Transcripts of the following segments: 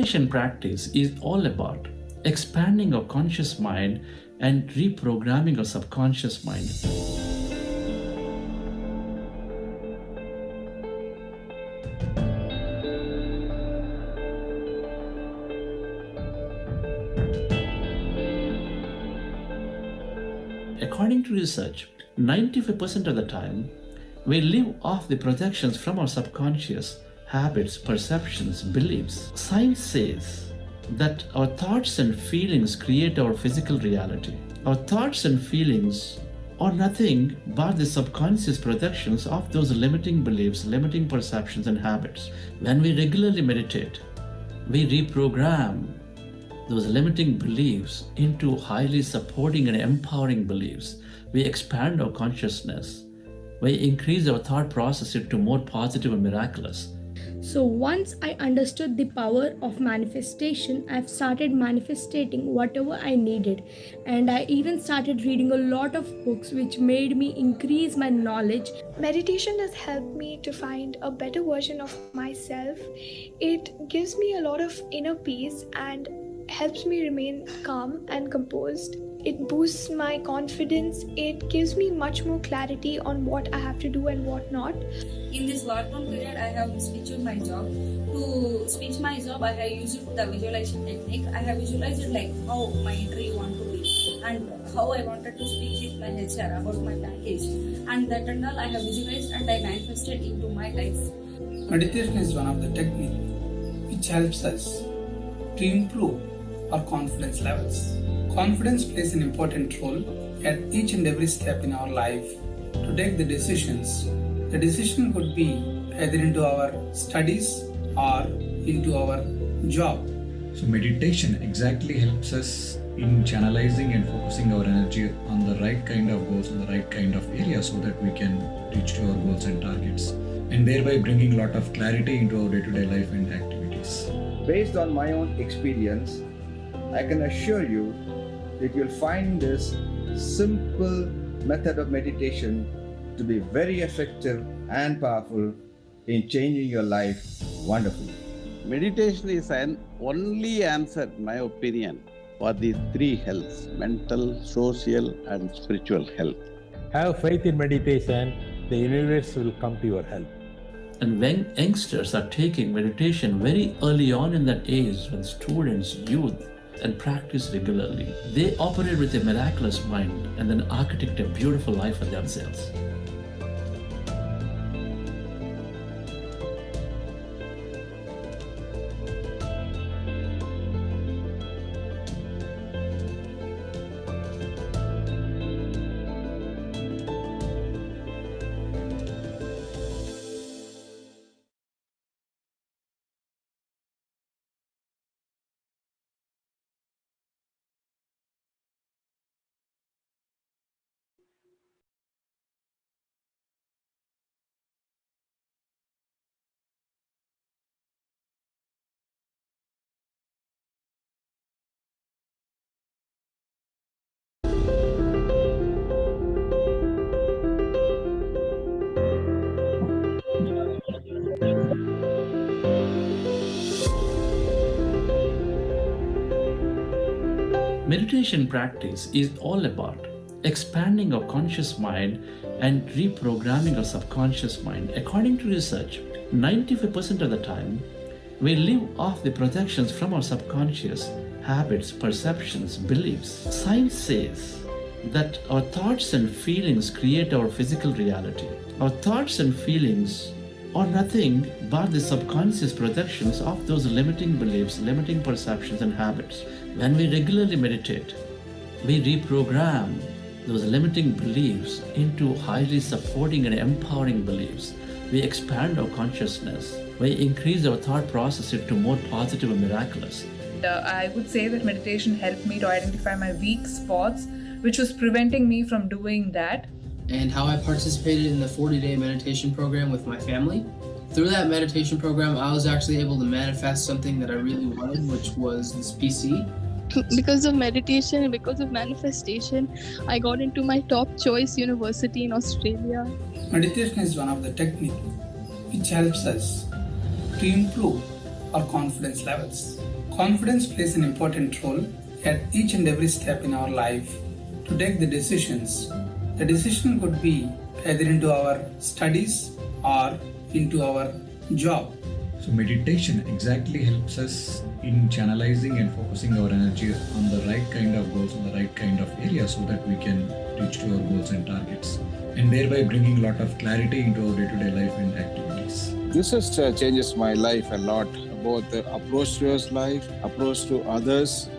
Meditation practice is all about expanding our conscious mind and reprogramming our subconscious mind. According to research, 95% of the time, we live off the projections from our subconscious habits, perceptions, beliefs. Science says that our thoughts and feelings create our physical reality. Our thoughts and feelings are nothing but the subconscious projections of those limiting beliefs, limiting perceptions, and habits. When we regularly meditate, we reprogram those limiting beliefs into highly supporting and empowering beliefs. We expand our consciousness. We increase our thought process into more positive and miraculous. So once I understood the power of manifestation, I've started manifesting whatever I needed. And I even started reading a lot of books which made me increase my knowledge. Meditation has helped me to find a better version of myself. It gives me a lot of inner peace and helps me remain calm and composed. It boosts my confidence. It gives me much more clarity on what I have to do and what not. In this lockdown period, I have switched my job. To switch my job, I have used the visualization technique. I have visualized like how my interview want to be and how I wanted to speak with my HR about my package. And that and all I have visualized and I manifested into my life. Meditation is one of the techniques which helps us to improve our confidence levels. Confidence plays an important role at each and every step in our life to take the decisions. The decision could be either into our studies or into our job. So meditation exactly helps us in channelizing and focusing our energy on the right kind of goals, on the right kind of area so that we can reach to our goals and targets and thereby bringing a lot of clarity into our day-to-day life and activities. Based on my own experience, I can assure you that you'll find this simple method of meditation to be very effective and powerful in changing your life wonderfully. Meditation is an only answer, in my opinion, for these three healths: mental, social, and spiritual health. Have faith in meditation, the universe will come to your help. And when youngsters are taking meditation very early on in that age, when students, youth, and practice regularly, they operate with a miraculous mind and then architect a beautiful life for themselves. Meditation practice is all about expanding our conscious mind and reprogramming our subconscious mind. According to research, 95% of the time, we live off the projections from our subconscious habits, perceptions, beliefs. Science says that our thoughts and feelings create our physical reality. Our thoughts and feelings are nothing but the subconscious projections of those limiting beliefs, limiting perceptions, and habits. When we regularly meditate, we reprogram those limiting beliefs into highly supporting and empowering beliefs. We expand our consciousness. We increase our thought process into more positive and miraculous. I would say that meditation helped me to identify my weak spots, which was preventing me from doing that. And how I participated in the 40-day meditation program with my family. Through that meditation program, I was actually able to manifest something that I really wanted, which was this PC. Because of meditation and because of manifestation, I got into my top choice university in Australia. Meditation is one of the techniques which helps us to improve our confidence levels. Confidence plays an important role at each and every step in our life to take the decisions. The decision could be either into our studies or into our job. So meditation exactly helps us in channelizing and focusing our energy on the right kind of goals, on the right kind of area, so that we can reach to our goals and targets, and thereby bringing a lot of clarity into our day-to-day life and activities. This has changes my life a lot, both the approach to his life, approach to others,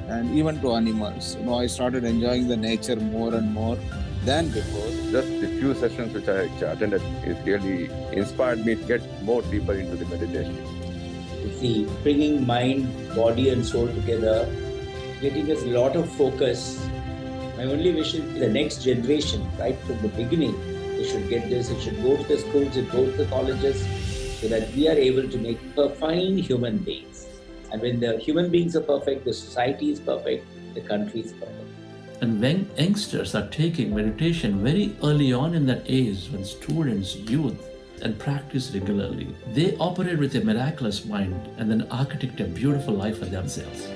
and even to animals. I started enjoying the nature more and more than before. Just the few sessions which I attended, it really inspired me to get more deeper into the meditation. You see, bringing mind, body and soul together, getting us a lot of focus. My only wish is the next generation, right from the beginning, they should get this, it should go to the schools, it go to the colleges, so that we are able to make fine human beings. And when the human beings are perfect, the society is perfect, the country is perfect. And when youngsters are taking meditation very early on in that age, when students, youth, and practice regularly, they operate with a miraculous mind and then architect a beautiful life for themselves.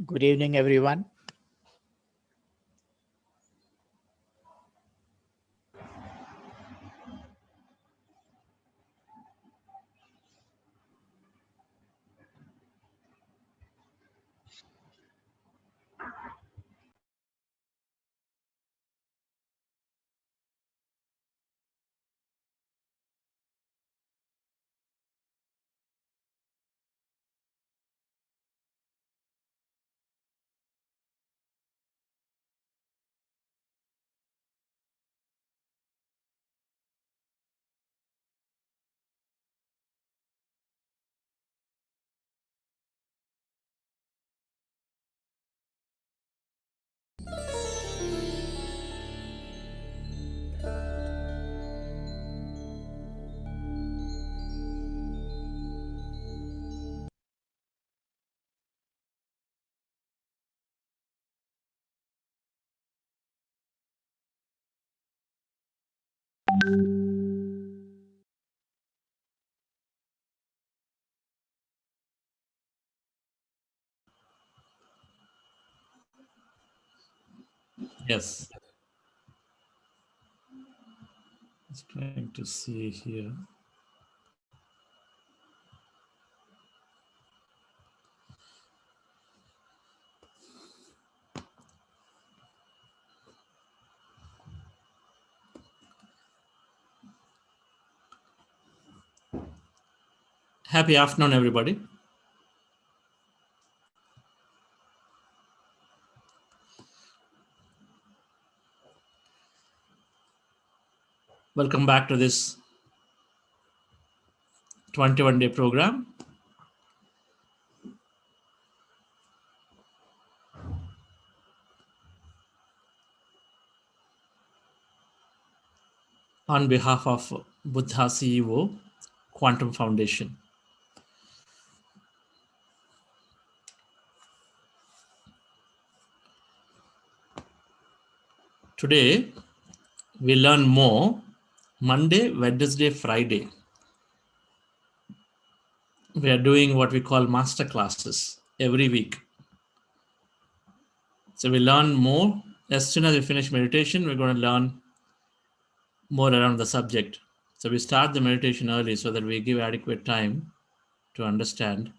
Good evening, everyone. Yes. Just trying to see here. Happy afternoon, everybody. Welcome back to this 21-day program. On behalf of Buddha CEO, Quantum Foundation. Today, we learn more Monday, Wednesday, Friday. We are doing what we call master classes every week. So we learn more. As soon as we finish meditation, we're going to learn more around the subject. So we start the meditation early so that we give adequate time to understand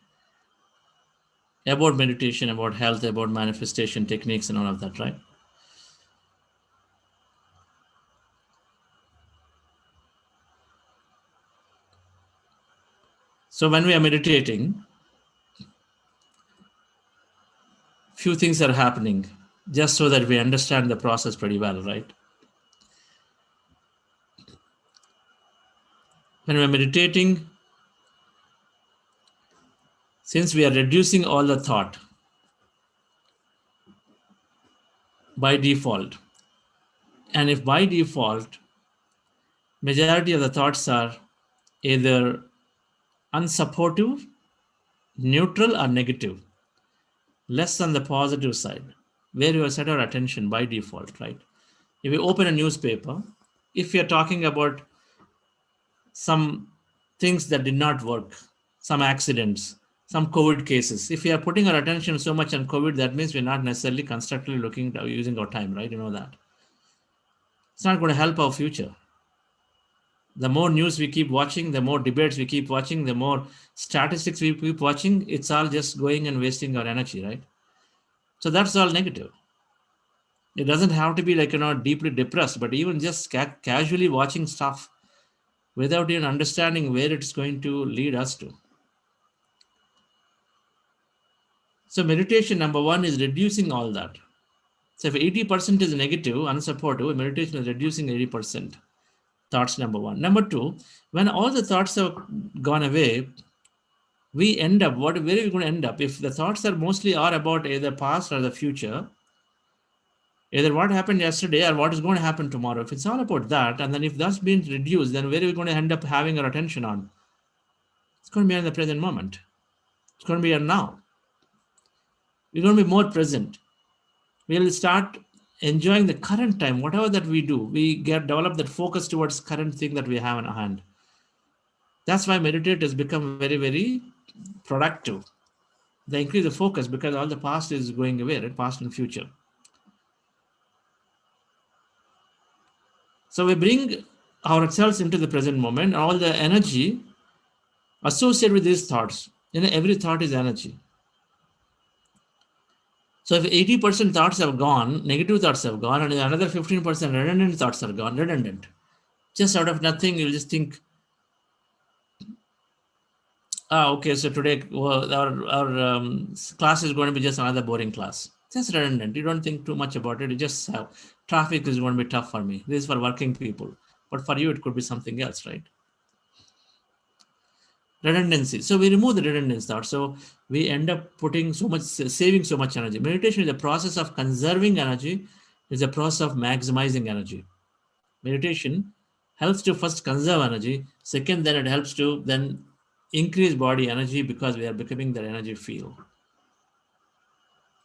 about meditation, about health, about manifestation techniques and all of that, right? So when we are meditating, few things are happening just so that we understand the process pretty well, right? When we're meditating, since we are reducing all the thought by default, and if by default, majority of the thoughts are either unsupportive, neutral, or negative, less on the positive side, where you set our attention by default, right? If you open a newspaper, if you're talking about some things that did not work, some accidents, some COVID cases, if we are putting our attention so much on COVID, that means we're not necessarily constructively looking, using our time, right? You know that. It's not going to help our future. The more news we keep watching, the more debates we keep watching, the more statistics we keep watching, it's all just going and wasting our energy, right? So that's all negative. It doesn't have to be like, deeply depressed, but even just casually watching stuff without even understanding where it's going to lead us to. So meditation, number one, is reducing all that. So if 80% is negative, unsupportive, meditation is reducing 80%. Thoughts, number one. Number two, when all the thoughts have gone away, we end up, where are we going to end up? If the thoughts are mostly about either past or the future, either what happened yesterday or what is going to happen tomorrow, if it's all about that, and then if that's been reduced, then where are we going to end up having our attention on? It's going to be in the present moment. It's going to be now. We're going to be more present. We'll start enjoying the current time, whatever that we do. We develop that focus towards current thing that we have in our hand. That's why meditators become very, very productive. They increase the focus because all the past is going away, right? Past and future. So we bring ourselves into the present moment, all the energy associated with these thoughts. Every thought is energy. So if 80% thoughts have gone, negative thoughts have gone, and another 15% redundant thoughts are gone, redundant. Just out of nothing, you'll just think, okay, so today our class is going to be just another boring class. Just redundant. You don't think too much about it. You just have, traffic is going to be tough for me. This is for working people. But for you, it could be something else, right? Redundancy. So we remove the redundant thought. So we end up saving so much energy. Meditation is a process of conserving energy. It's a process of maximizing energy. Meditation helps to first conserve energy. Second, then it helps to then increase body energy because we are becoming that energy field.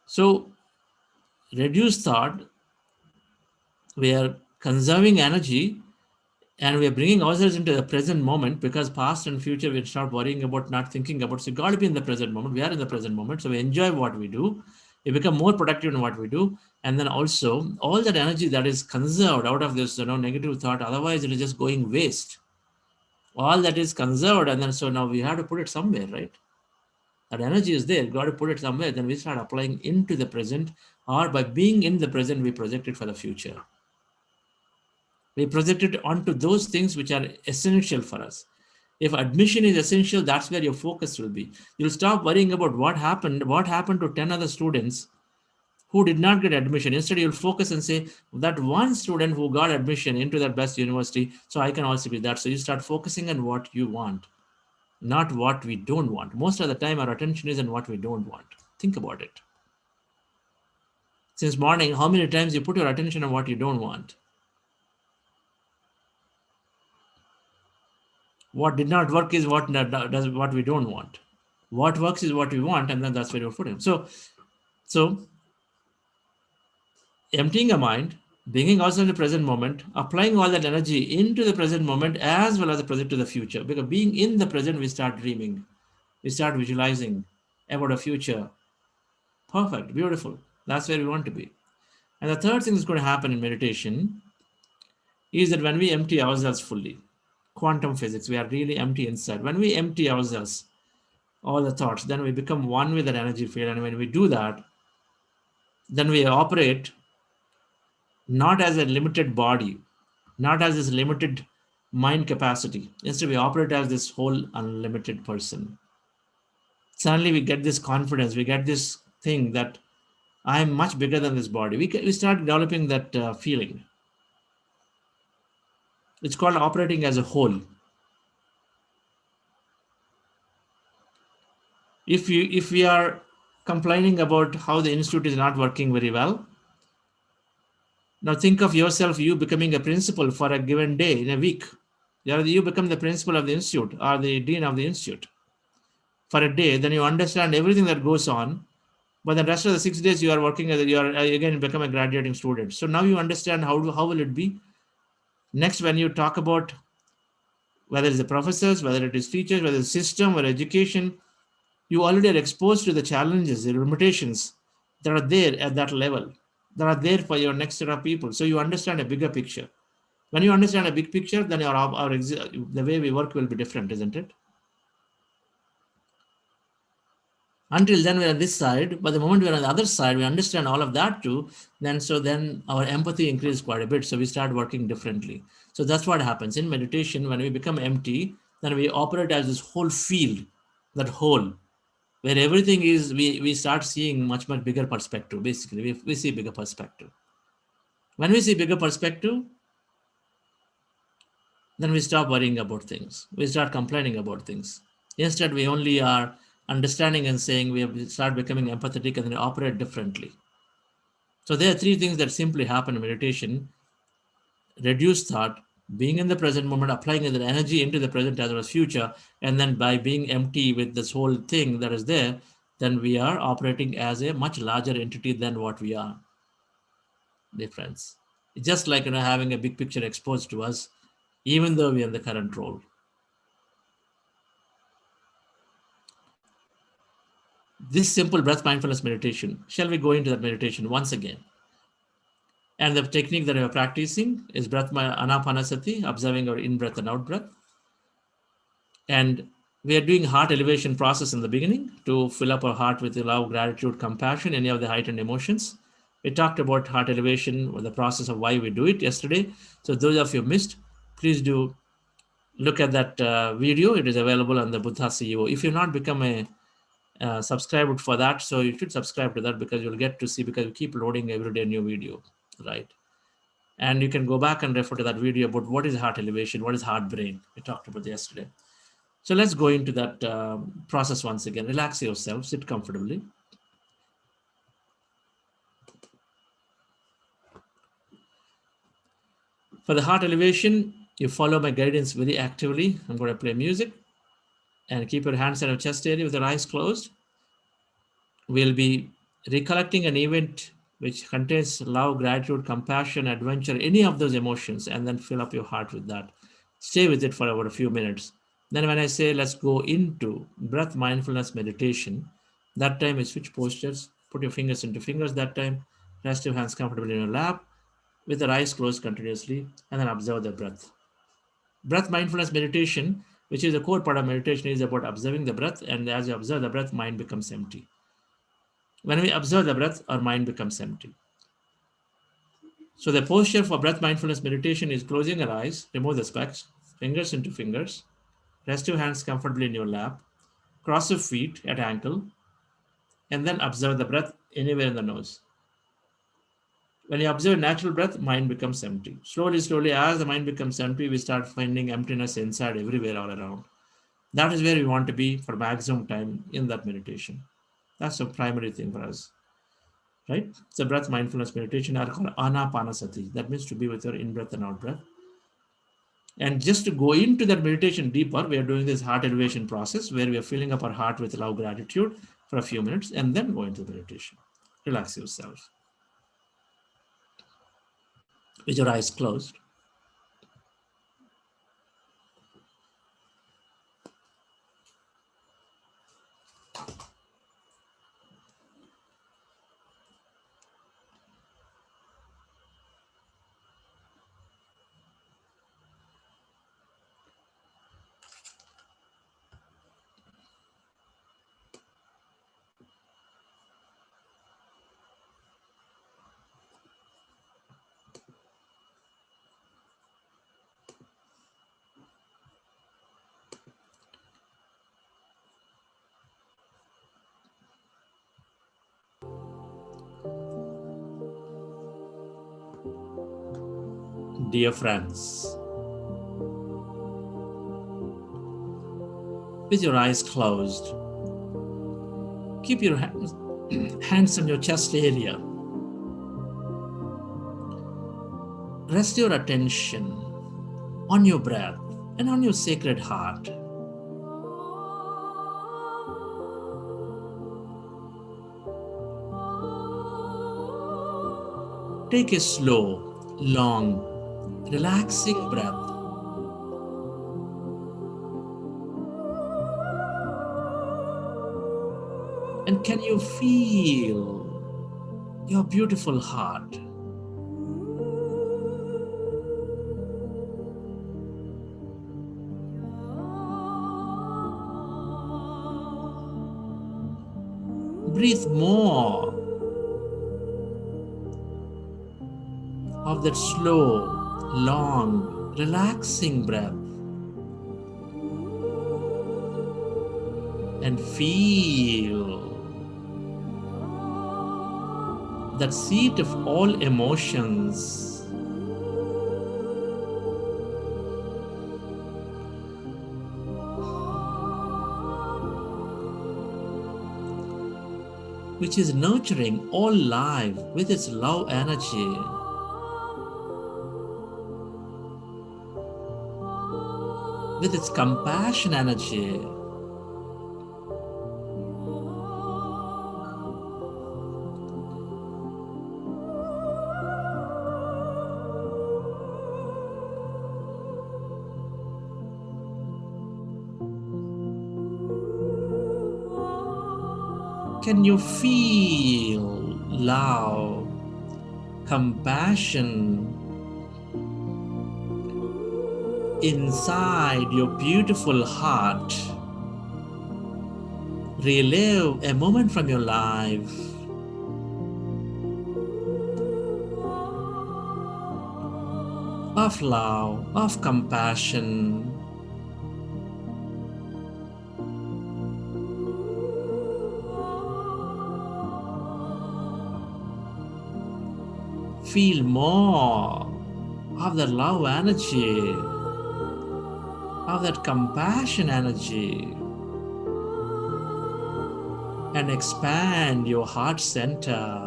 So reduce thought. We are conserving energy. And we are bringing ourselves into the present moment because past and future, we start worrying about, not thinking about. So, got to be in the present moment. We are in the present moment. So, we enjoy what we do. We become more productive in what we do. And then also, all that energy that is conserved out of this negative thought, otherwise, it is just going waste. All that is conserved. And then, so now we have to put it somewhere, right? That energy is there. Got to put it somewhere. Then we start applying into the present, or by being in the present, we project it for the future. We project it onto those things which are essential for us. If admission is essential, that's where your focus will be. You'll stop worrying about what happened to 10 other students who did not get admission. Instead, you'll focus and say, that one student who got admission into that best university, so I can also be that. So you start focusing on what you want, not what we don't want. Most of the time, our attention is on what we don't want. Think about it. Since morning, how many times you put your attention on what you don't want? What did not work is what we don't want. What works is what we want, and then that's where you're putting. So emptying a mind, bringing ourselves in the present moment, applying all that energy into the present moment as well as the present to the future. Because being in the present, we start dreaming, we start visualizing about a future. Perfect, beautiful. That's where we want to be. And the third thing that's going to happen in meditation is that when we empty ourselves fully, quantum physics, we are really empty inside. When we empty ourselves, all the thoughts. Then we become one with that energy field. And when we do that, then we operate not as a limited body, not as this limited mind capacity. Instead, we operate as this whole unlimited person. Suddenly, we get this confidence, we get this thing that I am much bigger than this body. We start developing that feeling. It's called operating as a whole. If we are complaining about how the institute is not working very well, now think of yourself, you becoming a principal for a given day in a week. You become the principal of the institute or the dean of the institute for a day. Then you understand everything that goes on. But the rest of the 6 days you are working as you are again become a graduating student. So now you understand how will it be. Next, when you talk about whether it's the professors, whether it is teachers, whether it's system or education, you already are exposed to the challenges, the limitations that are there at that level, that are there for your next set of people. So you understand a bigger picture. When you understand a big picture, then the way we work will be different, isn't it? Until then, we're on this side, but the moment we're on the other side, we understand all of that too. Then our empathy increases quite a bit. So we start working differently. So that's what happens in meditation. When we become empty, then we operate as this whole field, that whole, where everything is, we start seeing much bigger perspective. Basically, we see bigger perspective. When we see bigger perspective, then we stop worrying about things. We start complaining about things. Instead, we only are understanding and saying we start becoming empathetic and then operate differently. So there are three things that simply happen in meditation: reduce thought, being in the present moment, applying the energy into the present as well as future, and then by being empty with this whole thing that is there, then we are operating as a much larger entity than what we are. Difference. It's just like having a big picture exposed to us, even though we are in the current role. This simple breath mindfulness meditation, shall we go into that meditation once again? And the technique that we are practicing is breath anapanasati, observing our in-breath and out-breath. And we are doing heart elevation process in the beginning to fill up our heart with love, gratitude, compassion, any of the heightened emotions. We talked about heart elevation or the process of why we do it yesterday. So those of you missed, please do look at that video. It is available on the Buddha CEO. If you've not become a subscriber for that, so you should subscribe to that, because you'll get to see, because we keep loading every day new video, right? And you can go back and refer to that video about what is heart elevation, what is heart brain. We talked about yesterday. So let's go into that process once again. Relax yourself, sit comfortably. For the heart elevation, you follow my guidance very actively. I'm going to play music, and keep your hands on your chest area with your eyes closed. We'll be recollecting an event which contains love, gratitude, compassion, adventure, any of those emotions, and then fill up your heart with that. Stay with it for about a few minutes. Then when I say let's go into breath mindfulness meditation, that time we switch postures, put your fingers into fingers that time, rest your hands comfortably in your lap with your eyes closed continuously, and then observe the breath. Breath mindfulness meditation, which is a core part of meditation, is about observing the breath, and as you observe the breath, mind becomes empty. When we observe the breath, our mind becomes empty. So the posture for breath mindfulness meditation is closing your eyes, remove the specs, fingers into fingers, rest your hands comfortably in your lap, cross your feet at ankle, and then observe the breath anywhere in the nose. When you observe natural breath, mind becomes empty. Slowly, as the mind becomes empty, we start finding emptiness inside, everywhere, all around. That is where we want to be for maximum time in that meditation. That's the primary thing for us, right? So breath mindfulness meditation are called anapanasati. That means to be with your in-breath and out-breath. And just to go into that meditation deeper, we are doing this heart elevation process where we are filling up our heart with love, gratitude for a few minutes, and then go into the meditation. Relax yourself with your eyes closed. Dear friends, with your eyes closed, keep your hands on your chest area. Rest your attention on your breath and on your sacred heart. Take a slow, long, relaxing breath. And can you feel your beautiful heart? Breathe more of that slow, long, relaxing breath. And feel that seat of all emotions. Which is nurturing all life with its love energy. With its compassion energy. Can you feel love, compassion inside your beautiful heart? Relive a moment from your life. Of love, of compassion. Feel more of that love energy, of that compassion energy, and expand your heart center.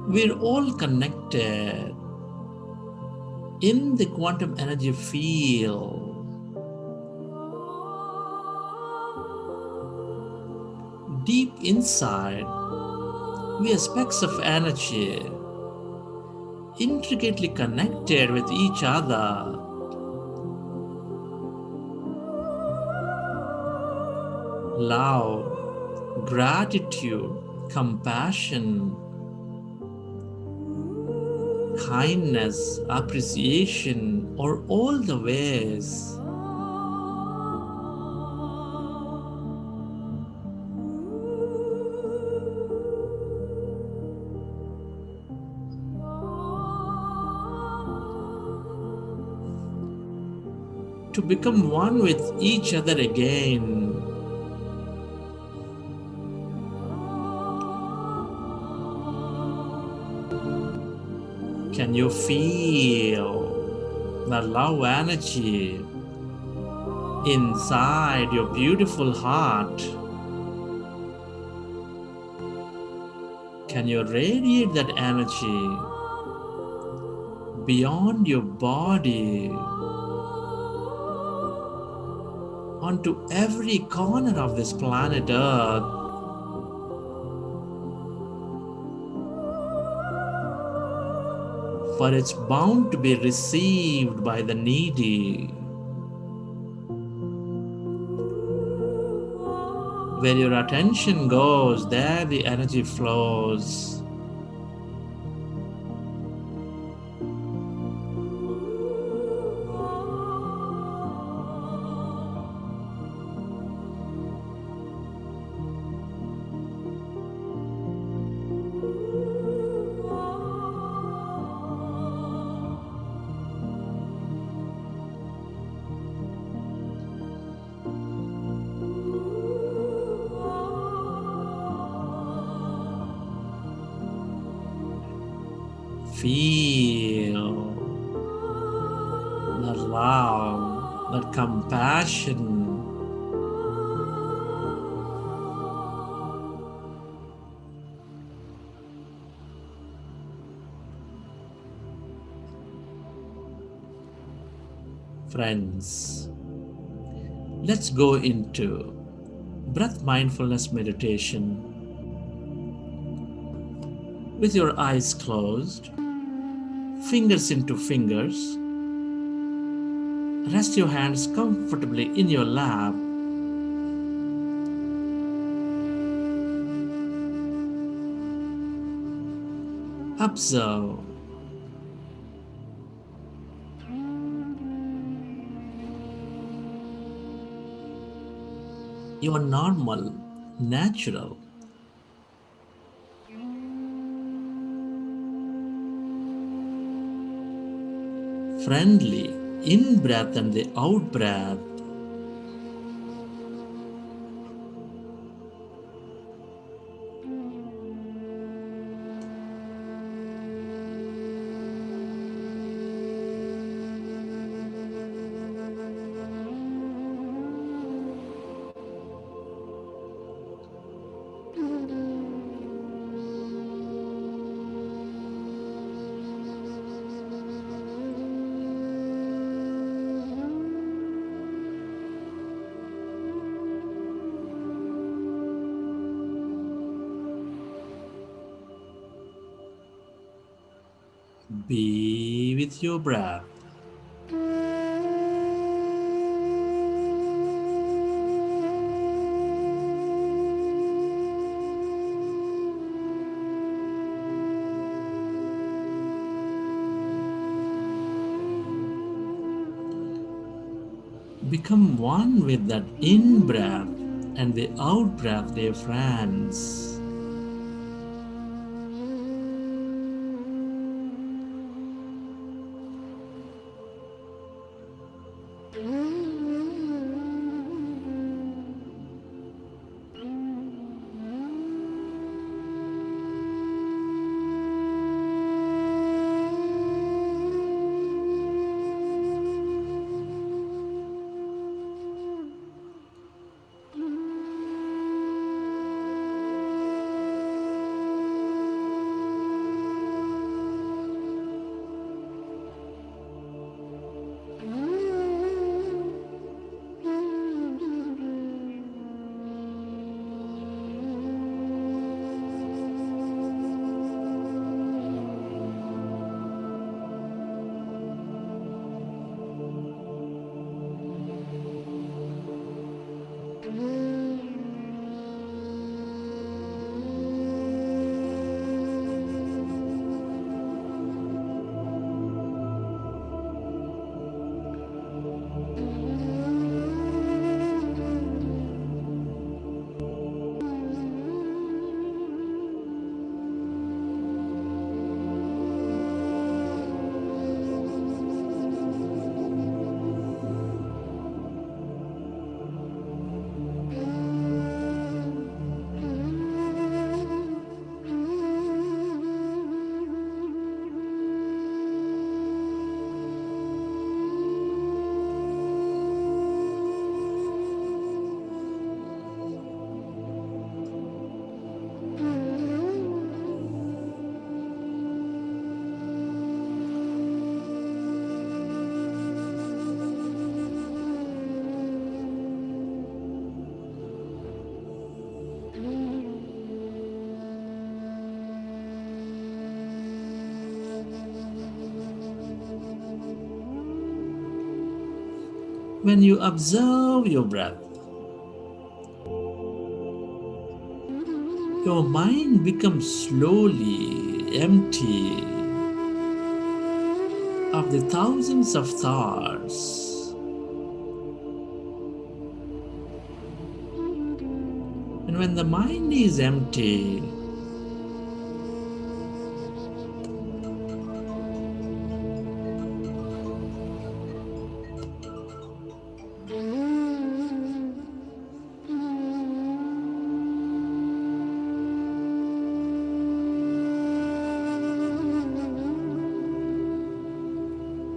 We're all connected in the quantum energy field. Deep inside, we are specks of energy, intricately connected with each other. Love, gratitude, compassion, kindness, appreciation, or all the ways. To become one with each other again. Can you feel the love energy inside your beautiful heart? Can you radiate that energy beyond your body onto every corner of this planet Earth? For it's bound to be received by the needy. Where your attention goes, there the energy flows. Feel the love, that compassion. Friends, let's go into breath mindfulness meditation with your eyes closed, fingers into fingers. Rest your hands comfortably in your lap. Observe your normal, natural, friendly in breath and the out breath. Be with your breath. Become one with that in breath and the out breath, dear friends. When you observe your breath, your mind becomes slowly empty of the thousands of thoughts. And when the mind is empty,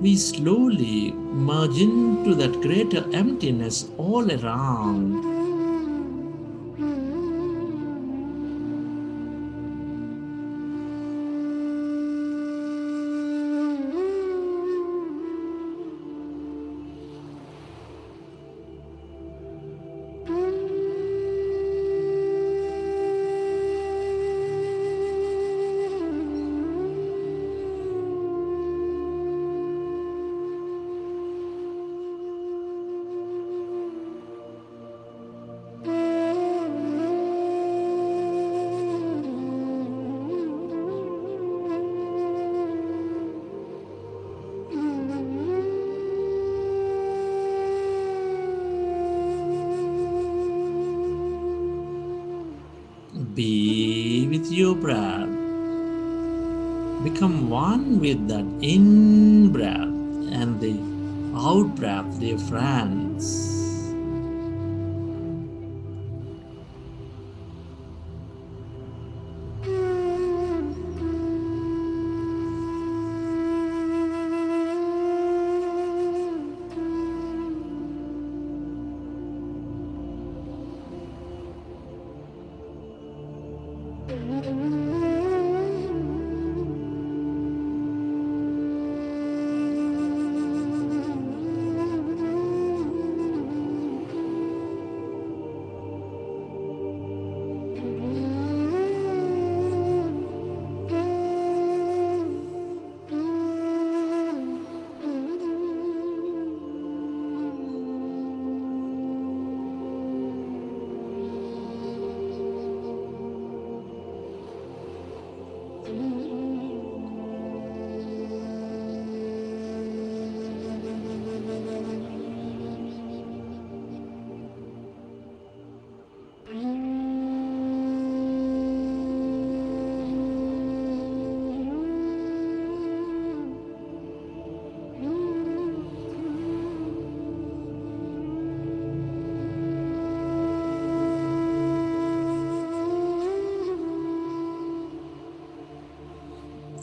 we slowly merge into that greater emptiness all around. Be with your breath. Become one with that in breath and the out breath, dear friends.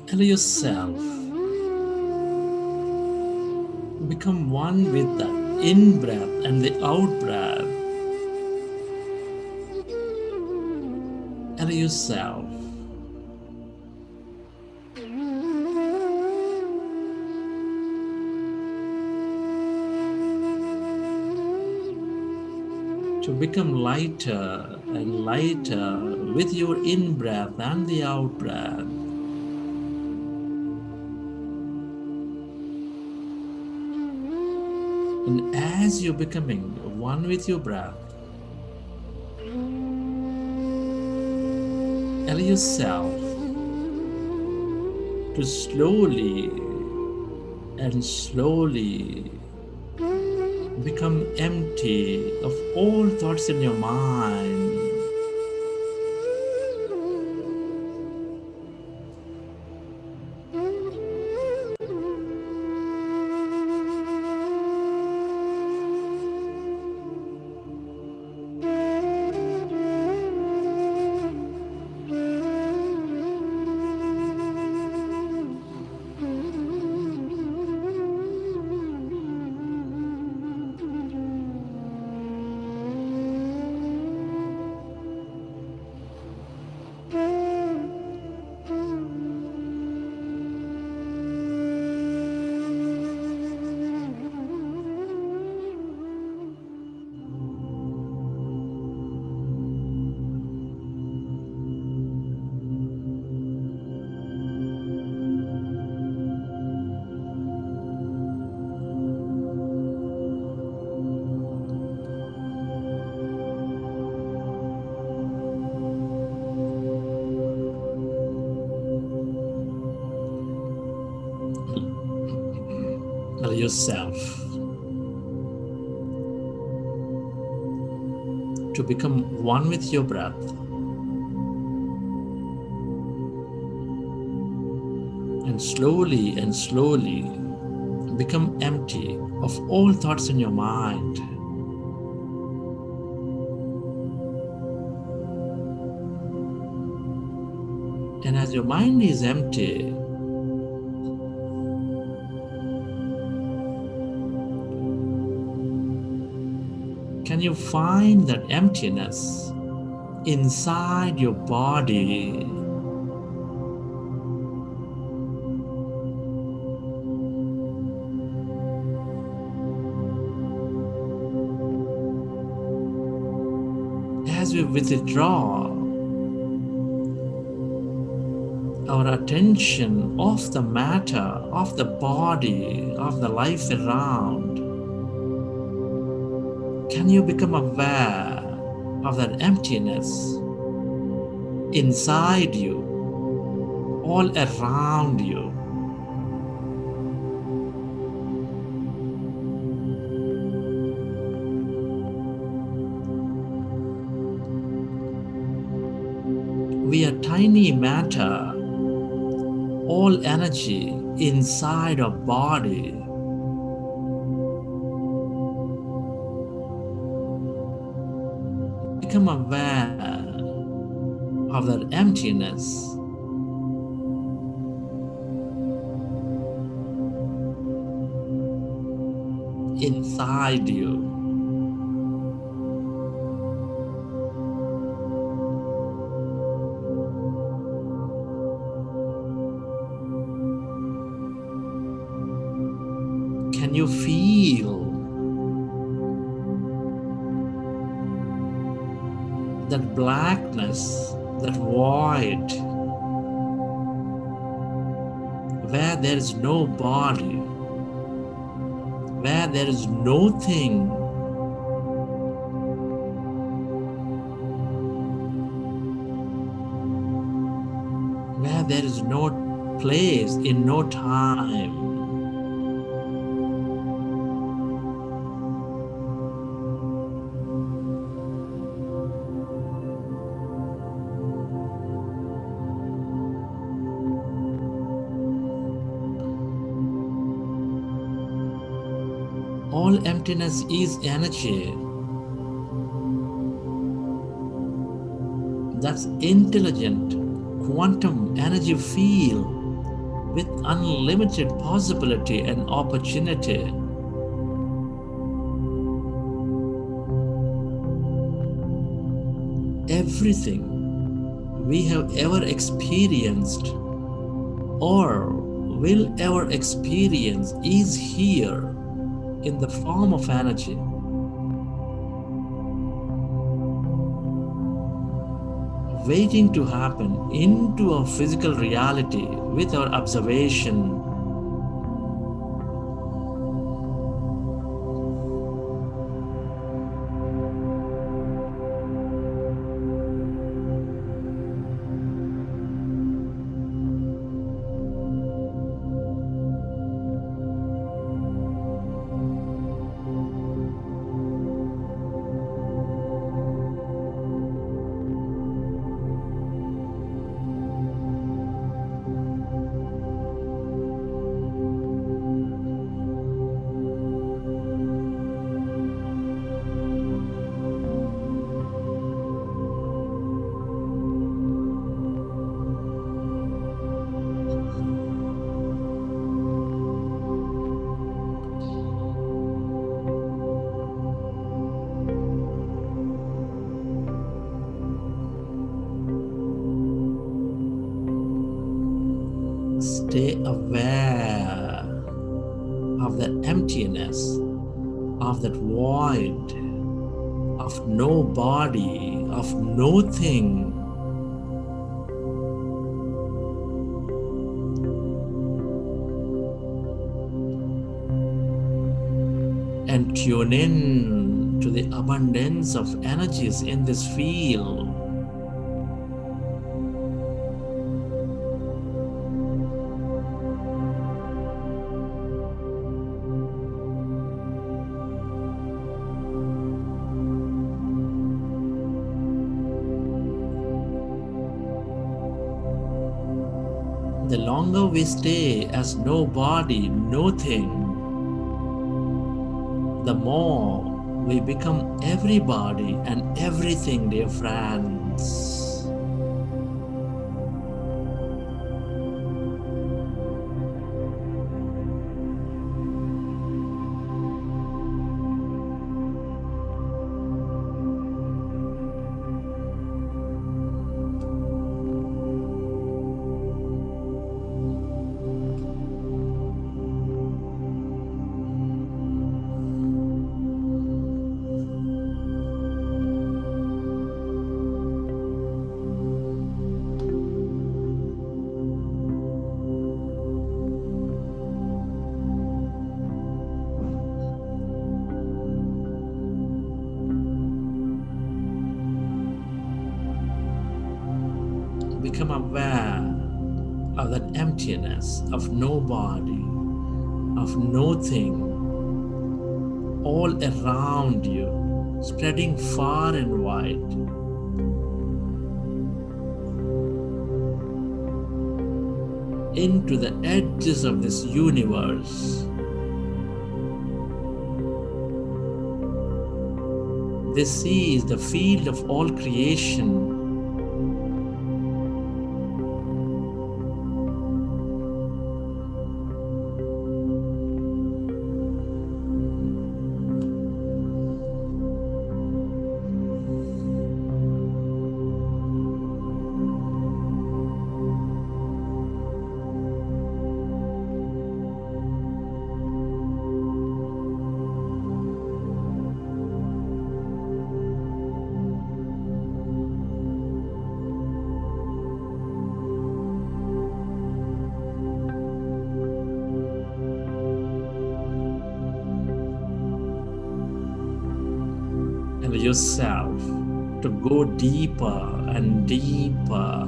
Allow yourself become one with the in breath and the out breath. Allow yourself to become lighter and lighter with your in breath and the out breath. And as you're becoming one with your breath, allow yourself to slowly and slowly become empty of all thoughts in your mind. Allow yourself to become one with your breath. And slowly become empty of all thoughts in your mind. And as your mind is empty, Can you find that emptiness inside your body? As we withdraw our attention off the matter, of the body, of the life around, can you become aware of that emptiness inside you, all around you? We are tiny matter, all energy inside our body. Become aware of that emptiness. Inside you. Can you feel that blackness, that void, where there is no body, where there is no thing, where there is no place in no time? All emptiness is energy. That's intelligent quantum energy field with unlimited possibility and opportunity. Everything we have ever experienced or will ever experience is here in the form of energy. Waiting to happen into our physical reality with our observation. Stay aware of that emptiness, of that void, of no body, of no thing. And tune in to the abundance of energies in this field. The longer we stay as no body, no thing, the more we become everybody and everything, dear friends. become aware of that emptiness, of nobody, of nothing, all around you, spreading far and wide. Into the edges of this universe. This sea is the field of all creation. And yourself to go deeper and deeper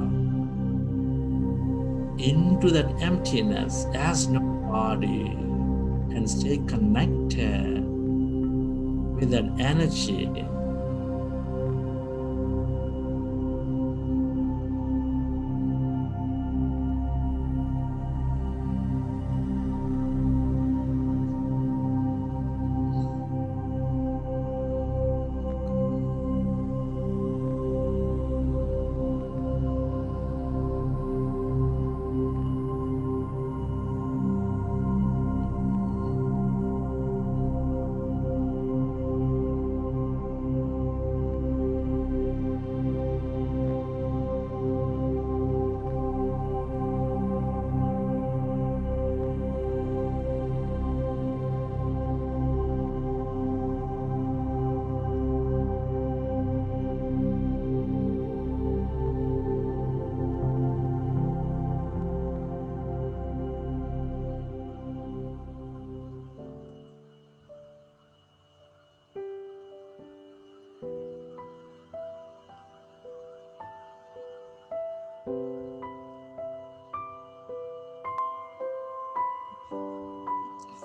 into that emptiness as nobody, and stay connected with that energy.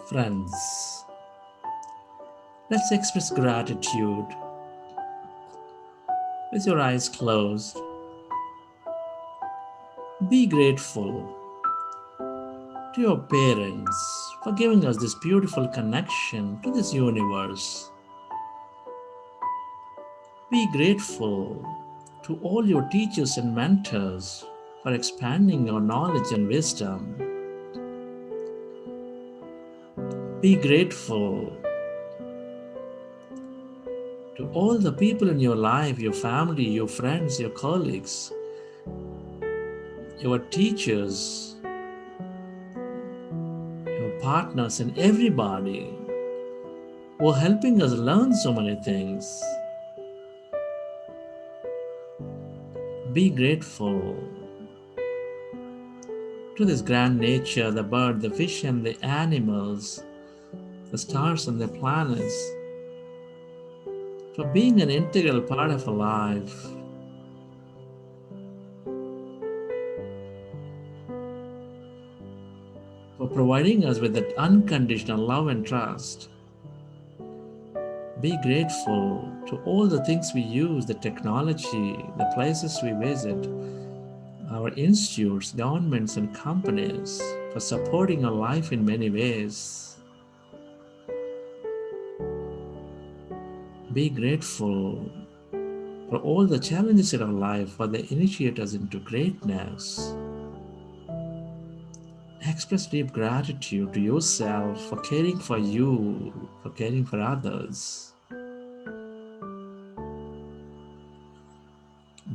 Friends, let's express gratitude with your eyes closed. Be grateful to your parents for giving us this beautiful connection to this universe. Be grateful to all your teachers and mentors for expanding your knowledge and wisdom. Be grateful to all the people in your life, your family, your friends, your colleagues, your teachers, your partners, and everybody who are helping us learn so many things. Be grateful to this grand nature, the bird, the fish, and the animals, the stars and the planets, for being an integral part of our life. For providing us with that unconditional love and trust. Be grateful to all the things we use, the technology, the places we visit, our institutes, governments, and companies for supporting our life in many ways. Be grateful for all the challenges in our life, for they initiate us into greatness. Express deep gratitude to yourself for caring for you, for caring for others.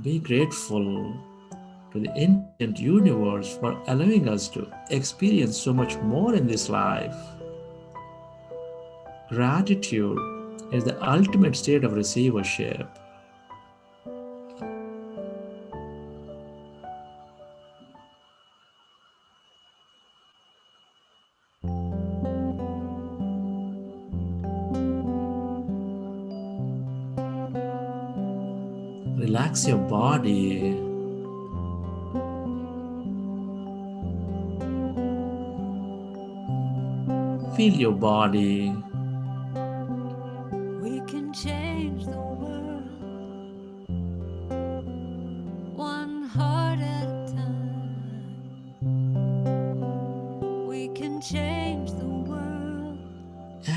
Be grateful to the infinite universe for allowing us to experience so much more in this life. Gratitude is the ultimate state of receivership. Relax your body. Feel your body. We can change the world one heart at a time. We can change the world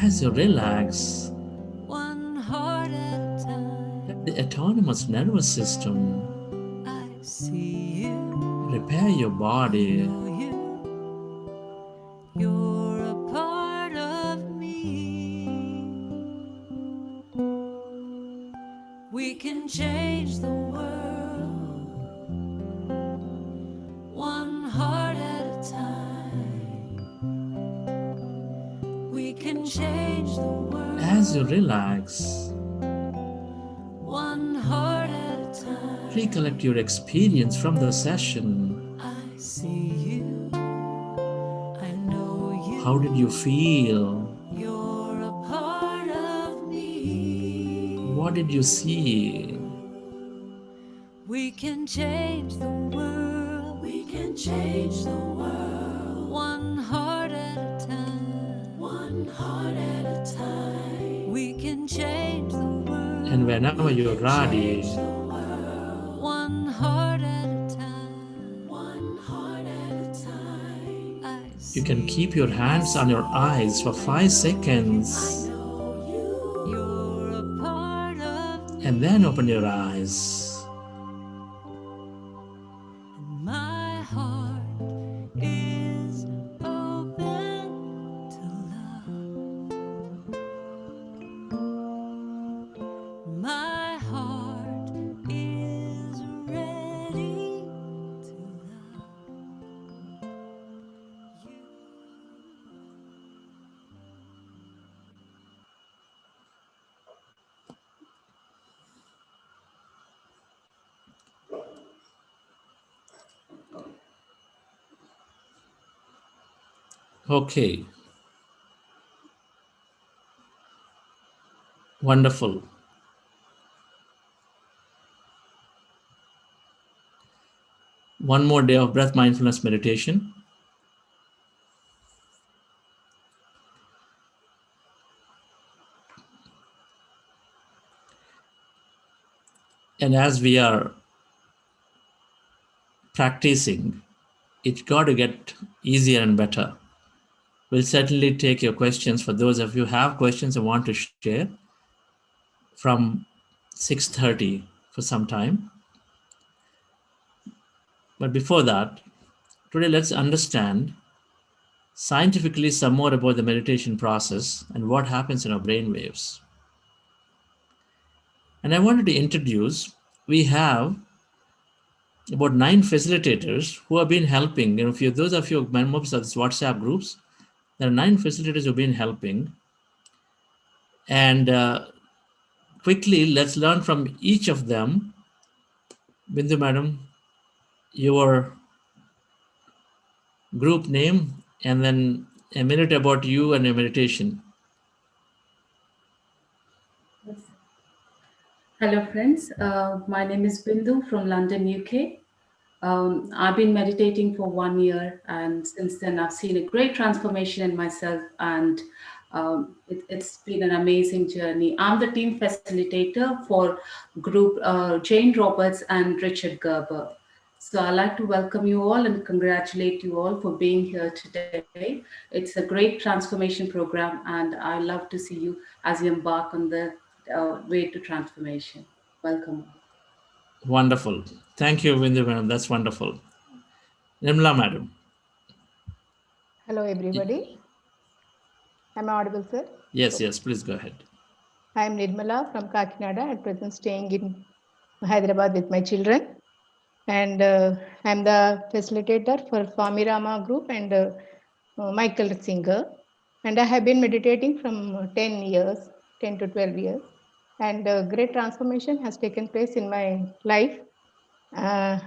As you relax, one heart at a time. let the autonomous nervous system I see you, repair your body. know you. You're a part of me. We can change the world one heart at a time. We can change the world As you relax, one heart at a time. recollect your experience from the session. I see you, I know you. How did you feel? You're a part of me. What did you see? We can change the world. We can change the world one heart at a time. One heart at a time. We can change the world. And whenever you're ready, One heart at a time. One heart at a time. I you can keep your hands on your eyes for 5 seconds You're a part of and then open your eyes. my heart is open to love. My heart is ready to love you. Okay, wonderful. One more day of breath mindfulness meditation. And as we are practicing, it's got to get easier and better. We'll certainly take your questions. For those of you who have questions and want to share, from 6:30 for some time. But before that, today let's understand scientifically some more about the meditation process and what happens in our brain waves. And I wanted to introduce, we have about 9 facilitators who have been helping. If you, those of you members of this WhatsApp groups, there are 9 facilitators who have been helping. And quickly, let's learn from each of them. Bindu madam, your group name, and then a minute about you and your meditation. Hello friends, my name is Bindu from London, UK. I've been meditating for 1 year, and since then I've seen a great transformation in myself, and it's been an amazing journey. I'm the team facilitator for group Jane Roberts and Richard Gerber. So I'd like to welcome you all and congratulate you all for being here today. It's a great transformation program, and I love to see you as you embark on the way to transformation. Welcome. Wonderful. Thank you, Bindu madam. That's wonderful. Nirmala madam. Hello, everybody. Am I audible, sir? Yes, yes, please go ahead. I am Nirmala from Kakinada, at present staying in Hyderabad with my children. And I'm the facilitator for Swami Rama group and Michael Singer. And I have been meditating from 10 to 12 years. And great transformation has taken place in my life. I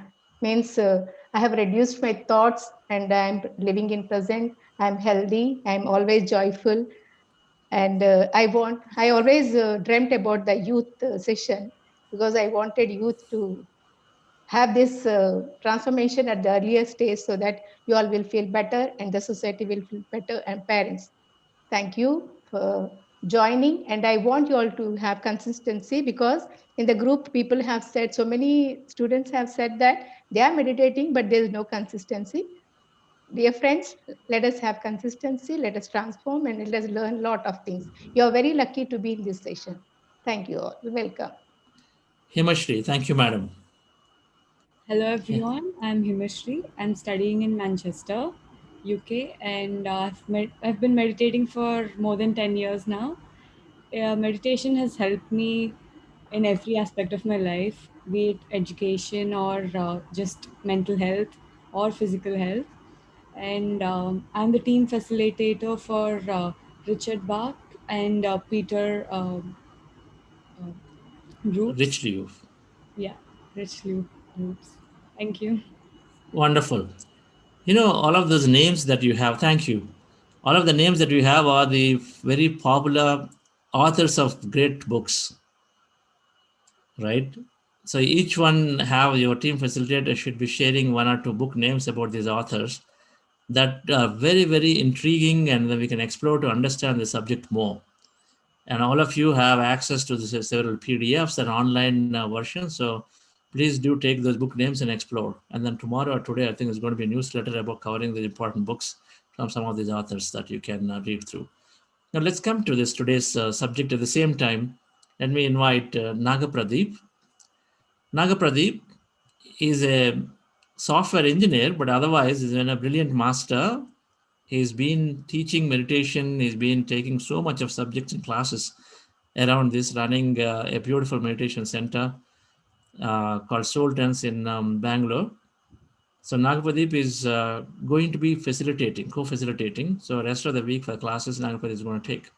have reduced my thoughts and I'm living in present. I'm healthy. I'm always joyful. And I always dreamt about the youth session because I wanted youth to have this transformation at the earlier stage so that you all will feel better and the society will feel better and parents. Thank you for joining. And I want you all to have consistency, because in the group, people have said, so many students have said that they are meditating, but there is no consistency. Dear friends, let us have consistency, let us transform, and let us learn a lot of things. You are very lucky to be in this session. Thank you all. Welcome. Himashri, thank you, madam. Hello everyone, I'm Himashri. I'm studying in Manchester, UK, and I've been meditating for more than 10 years now. Meditation has helped me in every aspect of my life, be it education or just mental health or physical health. And I'm the team facilitator for Richard Bach and Peter groups. Rich Liu. Yeah, Rich Liu groups. Thank you. Wonderful. You know, all of those names that you have, thank you. All of the names that you have are the very popular authors of great books, right? So each one have your team facilitator should be sharing one or two book names about these authors that are very, very intriguing, and then we can explore to understand the subject more. And all of you have access to the several PDFs and online versions. So please do take those book names and explore. And then tomorrow or today, I think there's going to be a newsletter about covering the important books from some of these authors that you can read through. Now let's come to this today's subject. At the same time, let me invite Nagapradeep. Nagapradeep is a software engineer, but otherwise is a brilliant master. He's been teaching meditation. He's been taking so much of subjects and classes around this, running a beautiful meditation center called Soul Dance in Bangalore. So Nagapradeep is going to be facilitating, co-facilitating. So rest of the week for classes, Nagapradeep is going to take.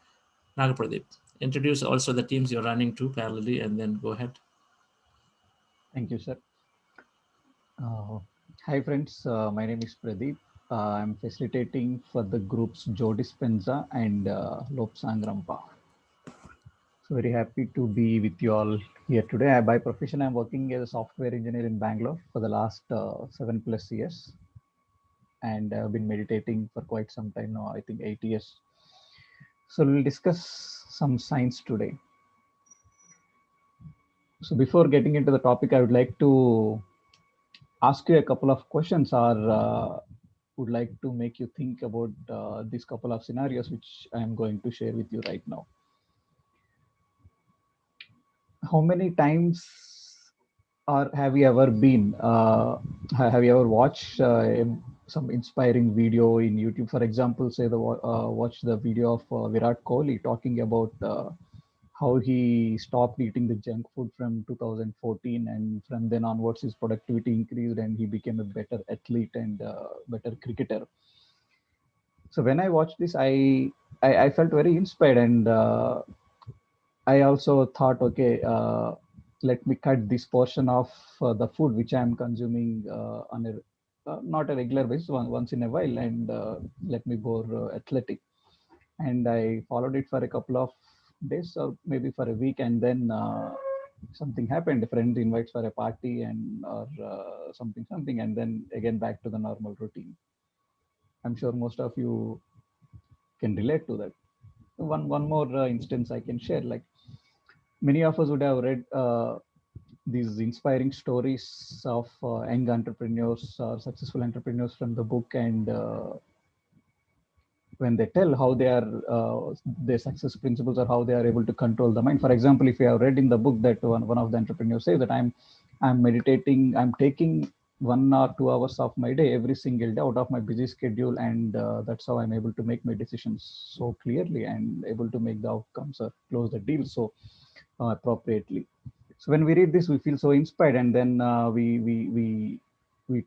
Nagapradeep, introduce also the teams you're running to parallelly, and then go ahead. Thank you, sir. Hi, friends. My name is Pradeep. I'm facilitating for the groups Joe Dispenza and Lobsang Rampa. So very happy to be with you all here today. By profession, I'm working as a software engineer in Bangalore for the last 7+ years. And I've been meditating for quite some time now, I think 8 years. So we'll discuss some science today. So before getting into the topic, I would like to ask you a couple of questions, or would like to make you think about these couple of scenarios which I am going to share with you right now. How many times or have you ever been, have you ever watched some inspiring video in YouTube? For example, say watch the video of Virat Kohli talking about how he stopped eating the junk food from 2014, and from then onwards his productivity increased and he became a better athlete and better cricketer. So when I watched this, I felt very inspired, and I also thought, okay, let me cut this portion of the food which I am consuming on a not a regular basis, once in a while, and let me go athletic. And I followed it for a couple of days or maybe for a week, and then something happened. A friend invites for a party and or something, and then again back to the normal routine. I'm sure most of you can relate to that. One more instance I can share. Like many of us would have read these inspiring stories of young entrepreneurs or successful entrepreneurs from the book, and when they tell how they are their success principles or how they are able to control the mind. For example, if you have read in the book that one of the entrepreneurs say that I'm meditating, I'm taking 1 or 2 hours of my day every single day out of my busy schedule, and that's how I'm able to make my decisions so clearly and able to make the outcomes or close the deal so appropriately. So when we read this, we feel so inspired, and then we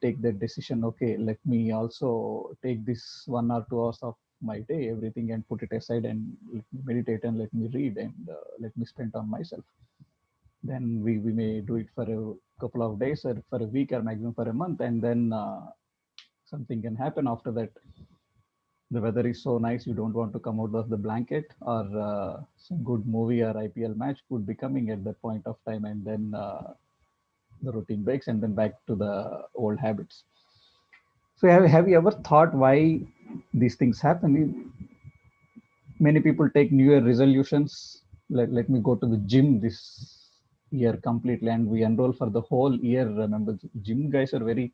take that decision. Okay, let me also take this 1 or 2 hours of my day, everything, and put it aside, and let me meditate and let me read and let me spend on myself. Then we may do it for a couple of days or for a week or maximum for a month, and then something can happen after that. The weather is so nice, you don't want to come out of the blanket, or some good movie or IPL match could be coming at that point of time, and then the routine breaks, and then back to the old habits. So have you ever thought why these things happen? Many people take New Year resolutions. Let me go to the gym this year completely, and we enroll for the whole year. Remember, gym guys are very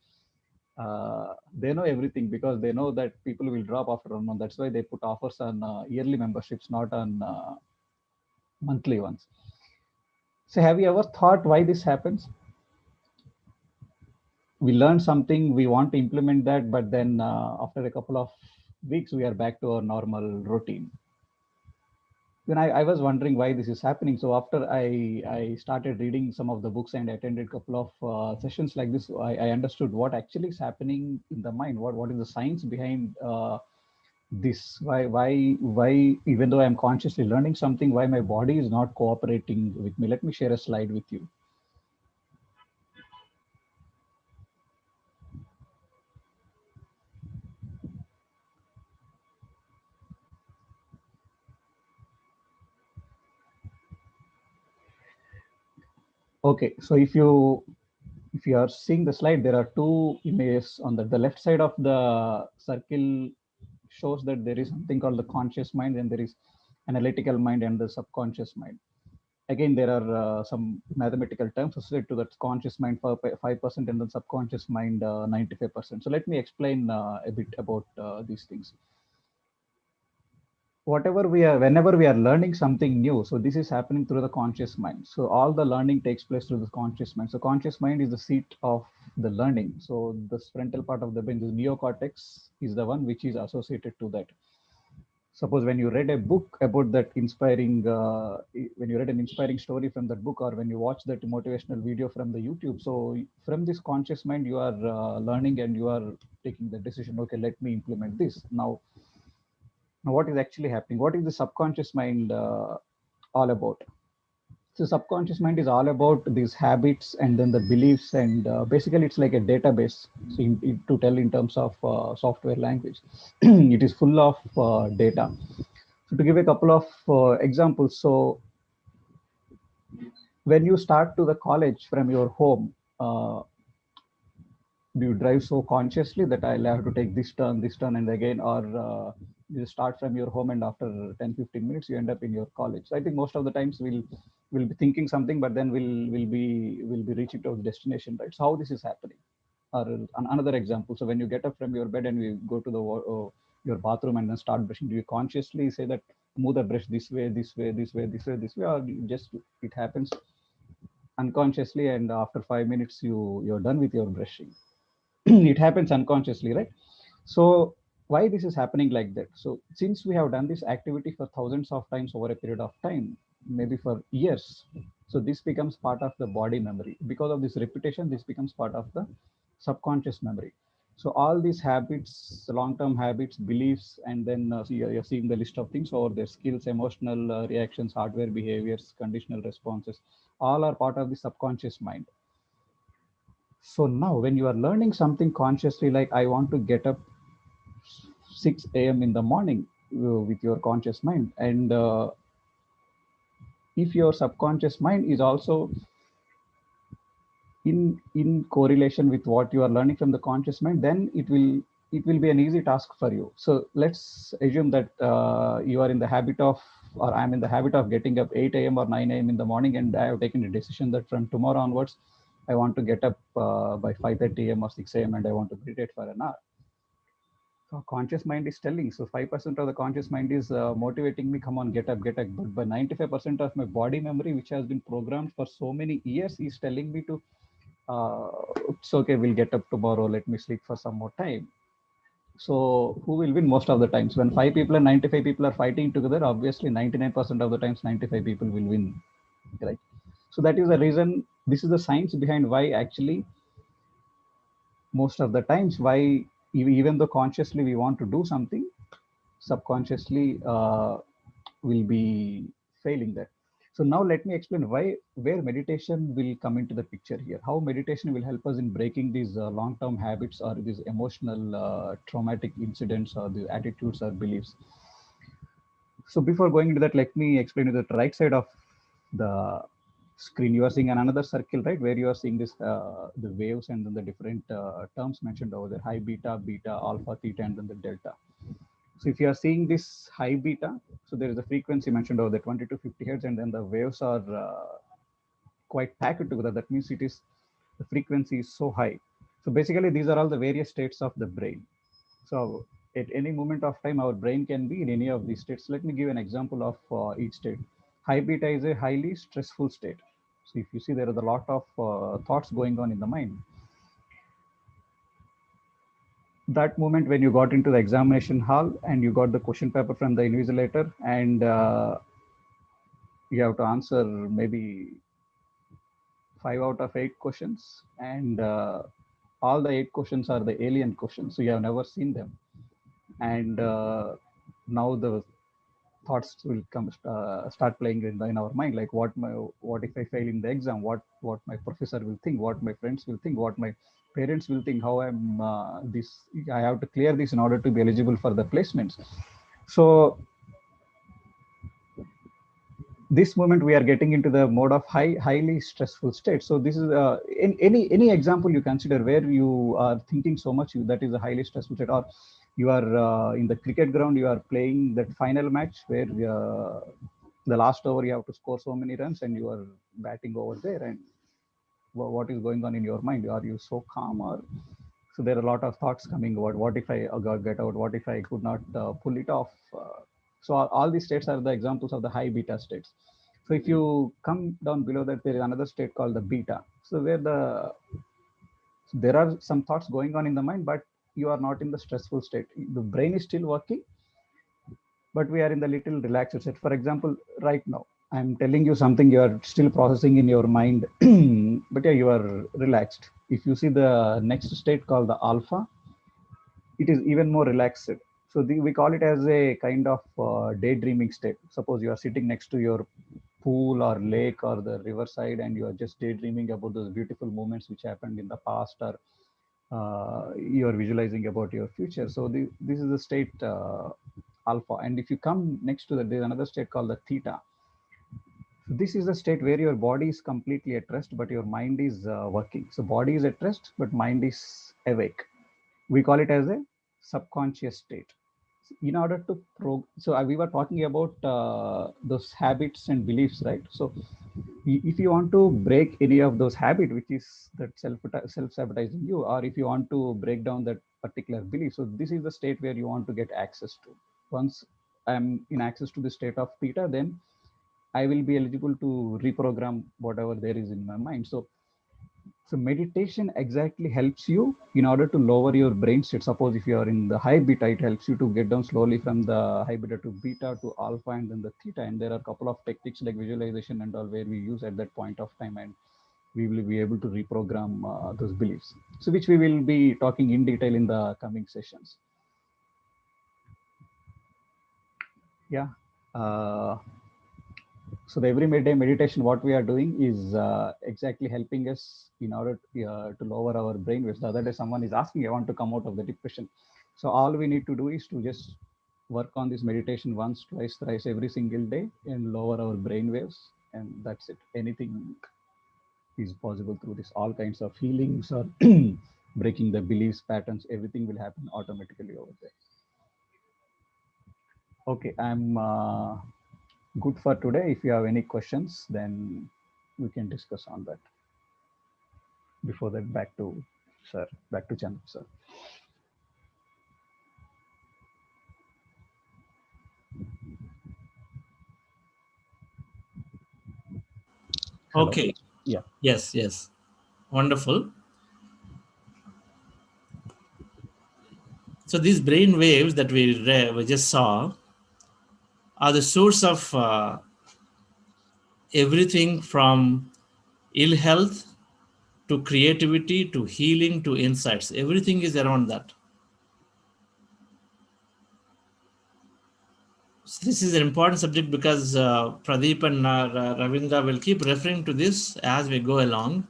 they know everything because they know that people will drop after 1 month. That's why they put offers on yearly memberships, not on monthly ones. So have you ever thought why this happens? We learn something, we want to implement that, but then after a couple of weeks, we are back to our normal routine. When I was wondering why this is happening. So after I started reading some of the books and attended a couple of sessions like this, I understood what actually is happening in the mind. What is the science behind this? Why even though I'm consciously learning something, why my body is not cooperating with me? Let me share a slide with you. Okay, so if you are seeing the slide, there are two images on the left side of the circle shows that there is something called the conscious mind, and there is analytical mind and the subconscious mind. Again, there are some mathematical terms associated to that conscious mind for 5% and the subconscious mind 95%. So let me explain a bit about these things. Whenever we are learning something new, so this is happening through the conscious mind. So all the learning takes place through the conscious mind. So conscious mind is the seat of the learning. So the frontal part of the brain, the neocortex, is the one which is associated to that. Suppose when you read a book about that inspiring, when you read an inspiring story from that book, or when you watch that motivational video from the YouTube, so from this conscious mind, you are learning and you are taking the decision, okay, let me implement this. Now what is actually happening? What is the subconscious mind all about? So subconscious mind is all about these habits and then the beliefs, and basically it's like a database. So to tell in terms of software language, it is full of data. So to give a couple of examples, so when you start to the college from your home, do you drive so consciously that I'll have to take this turn and again, or you start from your home and after 10-15 minutes you end up in your college? So I think most of the times we'll be thinking something, but then we'll be reaching to the destination, right? So how this is happening? Or another example, so when you get up from your bed and you go to the your bathroom and then start brushing, do you consciously say that move the brush this way, or just it happens unconsciously, and after 5 minutes you're done with your brushing? It happens unconsciously, right? So why this is happening like that? So since we have done this activity for thousands of times over a period of time, maybe for years, so this becomes part of the body memory. Because of this repetition, this becomes part of the subconscious memory. So all these habits, long-term habits, beliefs, and then so you're seeing the list of things over their skills, emotional reactions, hardware behaviors, conditional responses, all are part of the subconscious mind. So now when you are learning something consciously, like I want to get up 6 a.m. in the morning with your conscious mind, and if your subconscious mind is also in correlation with what you are learning from the conscious mind, then it will be an easy task for you. So let's assume that you are in the habit of, or I'm in the habit of getting up 8 a.m. or 9 a.m. in the morning, and I have taken a decision that from tomorrow onwards I want to get up by 5:30 a.m. or 6 a.m. and I want to meditate for an hour. So conscious mind is telling, so 5% of the conscious mind is motivating me, come on, get up. But by 95% of my body memory, which has been programmed for so many years, is telling me to, it's okay, we'll get up tomorrow, let me sleep for some more time. So who will win most of the times? When 5 people and 95 people are fighting together, obviously 99% of the times 95 people will win, right? So that is the reason, this is the science behind why actually most of the times, why even though consciously we want to do something, subconsciously will be failing that. So now let me explain where meditation will come into the picture here, how meditation will help us in breaking these long-term habits or these emotional traumatic incidents or the attitudes or beliefs. So before going into that, let me explain you the right side of the screen. You are seeing another circle, right, where you are seeing this the waves and then the different terms mentioned over there: high, beta, alpha, theta, and then the delta. So if you are seeing this high beta, so there is a frequency mentioned over the 20 to 50 hertz, and then the waves are quite packed together. That means it is, the frequency is so high. So basically these are all the various states of the brain. So at any moment of time, our brain can be in any of these states. Let me give an example of each state. High beta is a highly stressful state. So if you see, there is a lot of thoughts going on in the mind. That moment when you got into the examination hall and you got the question paper from the invigilator, and you have to answer maybe 5 out of 8 questions, and all the 8 questions are the alien questions, so you have never seen them. And now the thoughts will come start playing in our mind, like what if I fail in the exam, what my professor will think, what my friends will think, what my parents will think, how I'm I have to clear this in order to be eligible for the placements. So this moment we are getting into the mode of highly stressful state. So this is in any example you consider where you are thinking so much, that is a highly stressful state. Or you are in the cricket ground, you are playing that final match where the last over you have to score so many runs, and you are batting over there, and what is going on in your mind? Are you so calm? Or so there are a lot of thoughts coming about what if I get out, what if I could not pull it off. So all these states are the examples of the high beta states. So if you come down below that, there is another state called the beta. So where there are some thoughts going on in the mind, but you are not in the stressful state. The brain is still working, but we are in the little relaxed state. For example, right now, I'm telling you something you are still processing in your mind, but yeah, you are relaxed. If you see the next state called the alpha, it is even more relaxed. So we call it as a kind of daydreaming state. Suppose you are sitting next to your pool or lake or the riverside, and you are just daydreaming about those beautiful moments which happened in the past, or you are visualizing about your future. So this is the state alpha. And if you come next to that, there's another state called the theta. So this is the state where your body is completely at rest, but your mind is working. So body is at rest, but mind is awake. We call it as a subconscious state. In order to we were talking about those habits and beliefs, right? So if you want to break any of those habits, which is that self-sabotaging you, or if you want to break down that particular belief, so this is the state where you want to get access to. Once I'm in access to the state of theta, then I will be eligible to reprogram whatever there is in my mind. So meditation exactly helps you in order to lower your brain state. Suppose if you are in the high beta, it helps you to get down slowly from the high beta to beta to alpha and then the theta. And there are a couple of techniques like visualization and all where we use at that point of time, and we will be able to reprogram those beliefs. So which we will be talking in detail in the coming sessions. Yeah. So the everyday meditation, what we are doing is exactly helping us in order to lower our brain waves. The other day someone is asking, I want to come out of the depression. So all we need to do is to just work on this meditation once, twice, thrice every single day and lower our brain waves. And that's it. Anything is possible through this. All kinds of healings or breaking the beliefs, patterns, everything will happen automatically over there. Okay, I'm good for today. If you have any questions, then we can discuss on that. Before that, back to Chandra, sir. Hello. Okay. Yeah. Yes. Wonderful. So these brain waves that we just saw are the source of everything from ill health to creativity to healing to insights. Everything is around that. So this is an important subject because Pradeep and Ravindra will keep referring to this as we go along.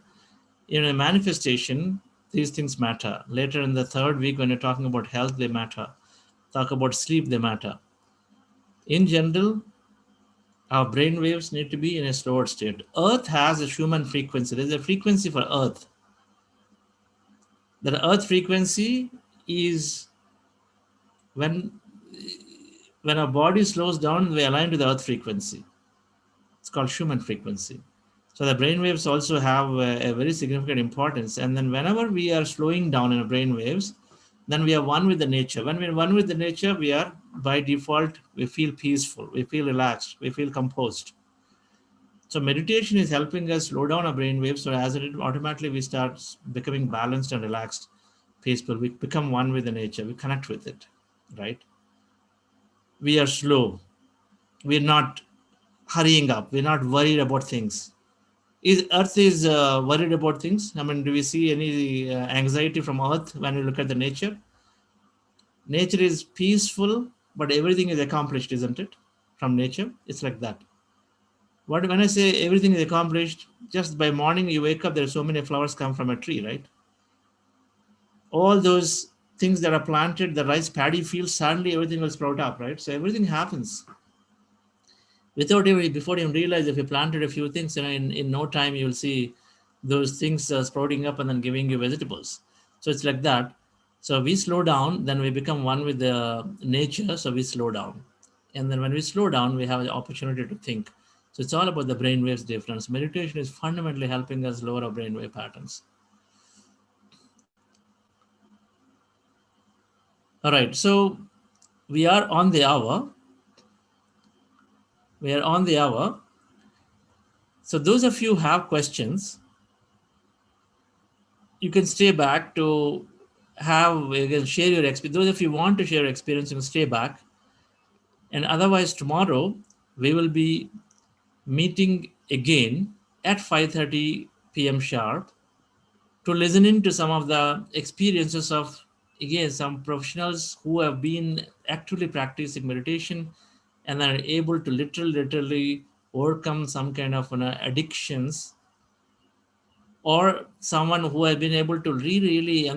In a manifestation, these things matter. Later in the third week, when you're talking about health, they matter. Talk about sleep, they matter. In general, our brain waves need to be in a slower state. Earth has a Schumann frequency. There's a frequency for Earth. The Earth frequency is when when our body slows down, we align to the earth frequency. It's called Schumann frequency. So the brain waves also have a very significant importance. And then whenever we are slowing down in our brain waves, then we are one with the nature. When we are one with the nature, we are by default, we feel peaceful, we feel relaxed, we feel composed. So meditation is helping us slow down our brain waves. So as it automatically we start becoming balanced and relaxed, peaceful. We become one with the nature. We connect with it, right? We are slow. We're not hurrying up. We're not worried about things. Earth is worried about things? I mean, do we see any anxiety from Earth when we look at the nature? Nature is peaceful, but everything is accomplished, isn't it? From nature, it's like that. When I say everything is accomplished, just by morning you wake up, there are so many flowers come from a tree, right? All those things that are planted, the rice paddy fields, suddenly everything will sprout up, right? So everything happens. Without even, before you realize, if you planted a few things, in no time you will see those things sprouting up and then giving you vegetables. So it's like that. So we slow down, then we become one with the nature. So we slow down. And then when we slow down, we have the opportunity to think. So it's all about the brainwaves difference. Meditation is fundamentally helping us lower our brainwave patterns. All right, so we are on the hour. We are on the hour. So those of you who have questions, you can stay back to you can share your experience. Those of you who want to share your experience, you can stay back. And otherwise, tomorrow we will be meeting again at 5:30 p.m. sharp to listen into some of the experiences of, again, some professionals who have been actively practicing meditation and are able to literally overcome some kind of addictions, or someone who has been able to really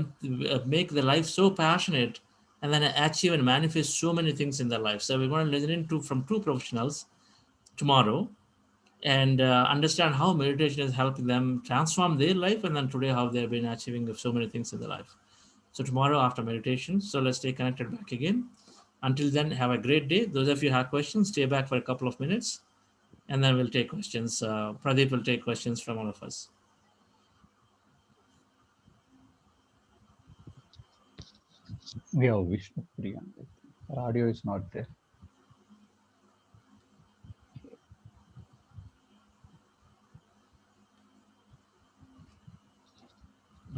make their life so passionate and then achieve and manifest so many things in their life. So we're going to listen into from two professionals tomorrow and understand how meditation is helping them transform their life, and then today how they've been achieving so many things in their life. So tomorrow after meditation, so let's stay connected back again. Until then, have a great day. Those of you who have questions, stay back for a couple of minutes, and then we'll take questions. Pradeep will take questions from all of us. We have Vishnu Priyanka. Our audio is not there.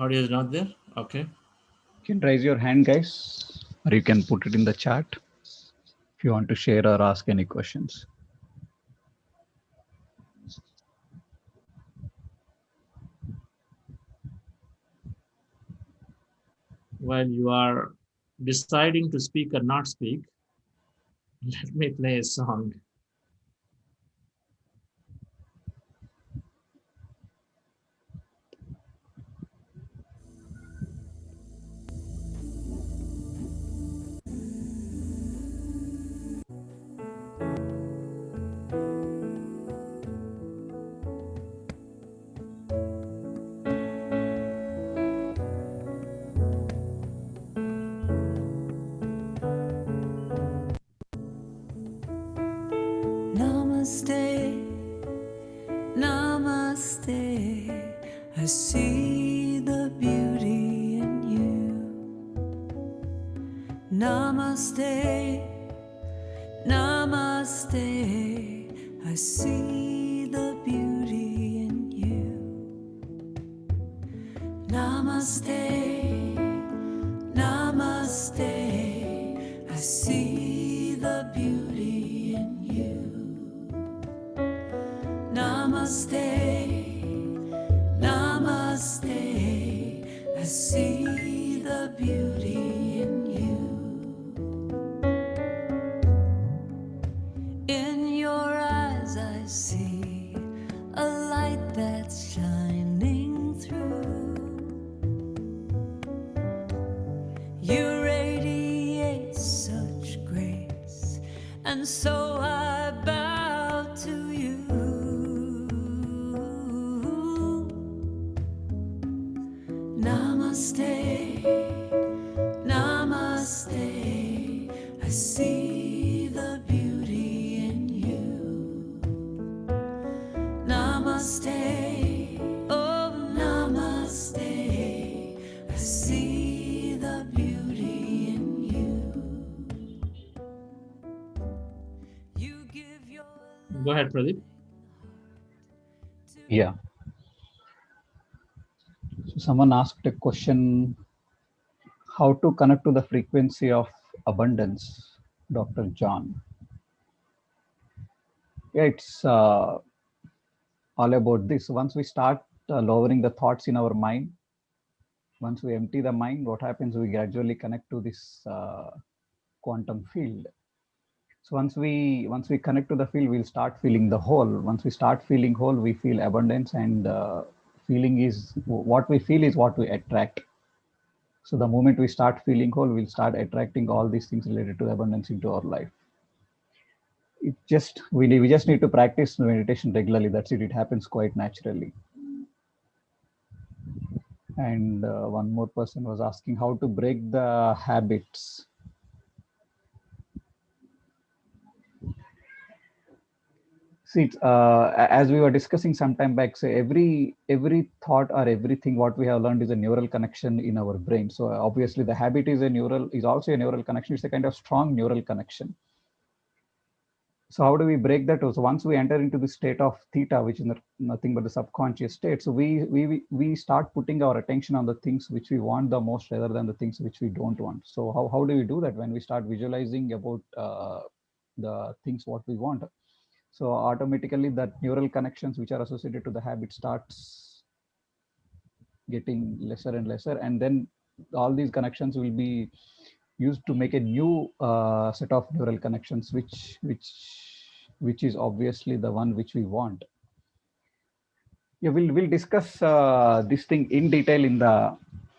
Audio is not there? Okay. You can raise your hand, guys, or you can put it in the chat if you want to share or ask any questions. While you are deciding to speak or not speak, let me play a song. Namaste, namaste, I see the beauty in you. Namaste, namaste, I see the beauty in you. Namaste, namaste, I see the beauty in you. Namaste, namaste, I see the beauty in you. In your eyes I see a light that's shining through. You radiate such grace, and so I bow to you. Namaste, namaste, I see the Go ahead, Pradeep. Yeah. So someone asked a question, how to connect to the frequency of abundance, Dr. John. Yeah, it's all about this. Once we start lowering the thoughts in our mind, once we empty the mind, what happens? We gradually connect to this quantum field. So once we connect to the field, we'll start feeling the whole. Once we start feeling whole, we feel abundance, and feeling is what we feel is what we attract. So the moment we start feeling whole, we'll start attracting all these things related to abundance into our life. It just we just need to practice meditation regularly. That's it. It happens quite naturally. And one more person was asking how to break the habits. See, as we were discussing some time back, so every thought or everything what we have learned is a neural connection in our brain. So obviously the habit is also a neural connection. It's a kind of strong neural connection. So how do we break that? So once we enter into the state of theta, which is nothing but the subconscious state, so we start putting our attention on the things which we want the most rather than the things which we don't want. So how do we do that? When we start visualizing about the things what we want, so automatically that neural connections which are associated to the habit starts getting lesser and lesser, and then all these connections will be used to make a new set of neural connections, which is obviously the one which we want. Yeah, we'll discuss this thing in detail in the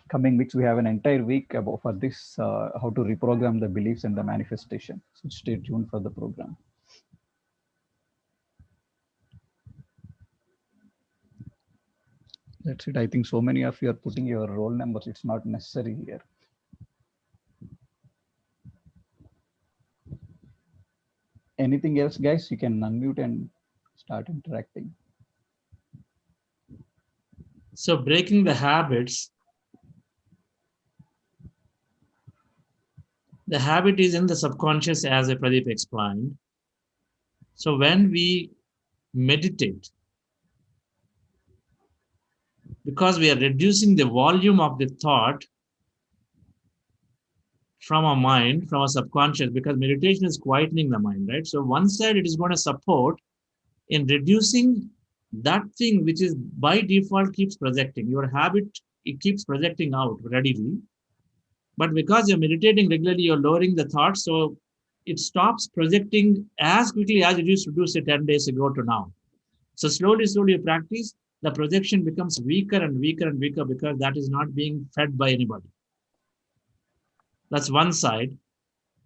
coming weeks. We have an entire week about for this how to reprogram the beliefs and the manifestation. So stay tuned for the program. That's it. I think so many of you are putting your roll numbers. It's not necessary here. Anything else, guys? You can unmute and start interacting. So breaking the habits. The habit is in the subconscious, as Pradeep explained. So when we meditate, because we are reducing the volume of the thought from our mind, from our subconscious, because meditation is quietening the mind, right? So one side, it is going to support in reducing that thing which is by default keeps projecting. Your habit, it keeps projecting out readily. But because you're meditating regularly, you're lowering the thoughts, so it stops projecting as quickly as it used to do, say, 10 days ago to now. So slowly you practice, the projection becomes weaker and weaker and weaker because that is not being fed by anybody. That's one side.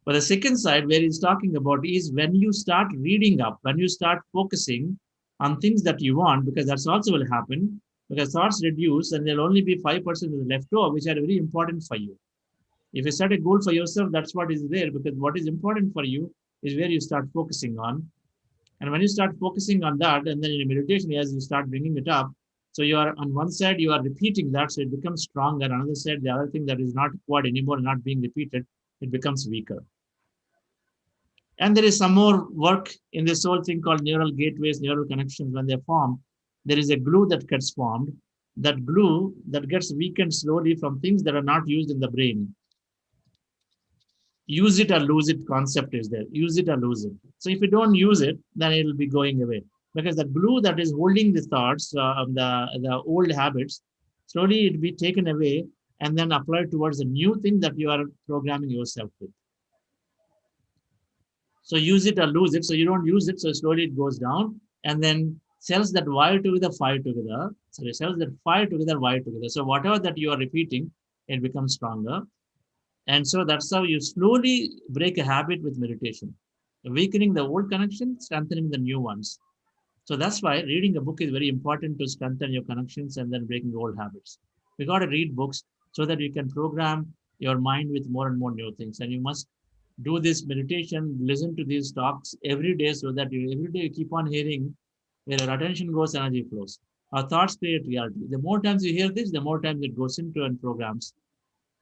But the second side, where he's talking about, is when you start reading up, when you start focusing on things that you want, because that's also will happen, because thoughts reduce and there'll only be 5% left over, which are very important for you. If you set a goal for yourself, that's what is there, because what is important for you is where you start focusing on. And when you start focusing on that, and then in meditation, as you start bringing it up, so you are on one side, you are repeating that, so it becomes stronger. Another side, the other thing that is not quite anymore, not being repeated, it becomes weaker. And there is some more work in this whole thing called neural gateways, neural connections. When they form, there is a glue that gets formed. That glue that gets weakened slowly from things that are not used in the brain. Use it or lose it concept is there. Use it or lose it. So if you don't use it, then it will be going away. Because the glue that is holding the thoughts, the old habits, slowly it will be taken away and then applied towards a new thing that you are programming yourself with. So use it or lose it. So you don't use it, so slowly it goes down. And then cells that wire together, fire together. Sorry, cells that fire together, wire together. So whatever that you are repeating, it becomes stronger. And so that's how you slowly break a habit with meditation. Weakening the old connection, strengthening the new ones. So that's why reading a book is very important to strengthen your connections and then breaking the old habits. We got to read books so that you can program your mind with more and more new things. And you must do this meditation, listen to these talks every day so that every day you keep on hearing where your attention goes, energy flows. Our thoughts create reality. The more times you hear this, the more times it goes into and programs.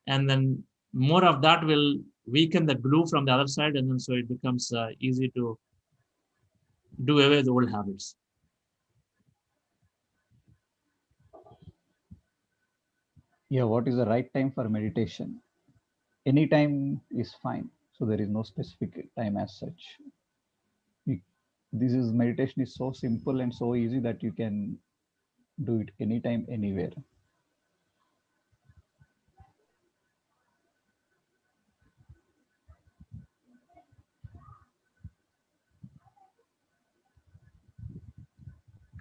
And then more of that will weaken the glue from the other side, and then so it becomes easy to do away with old habits. Yeah, what is the right time for meditation? Any time is fine. So there is no specific time as such. This is meditation is so simple and so easy that you can do it anytime, anywhere.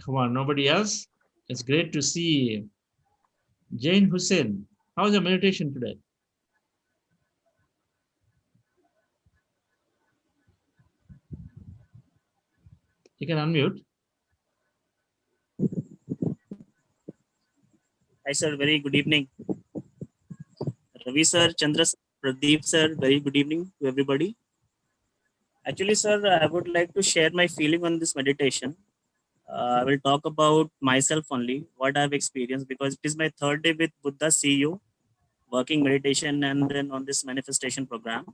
Come on, nobody else? It's great to see Jane Hussein. How's the meditation today? You can unmute. Hi sir, very good evening. Ravi sir, Chandra sir, Pradeep sir, very good evening to everybody. Actually sir, I would like to share my feeling on this meditation. I will talk about myself only, what I have experienced, because it is my third day with Buddha CEO, working meditation and then on this manifestation program,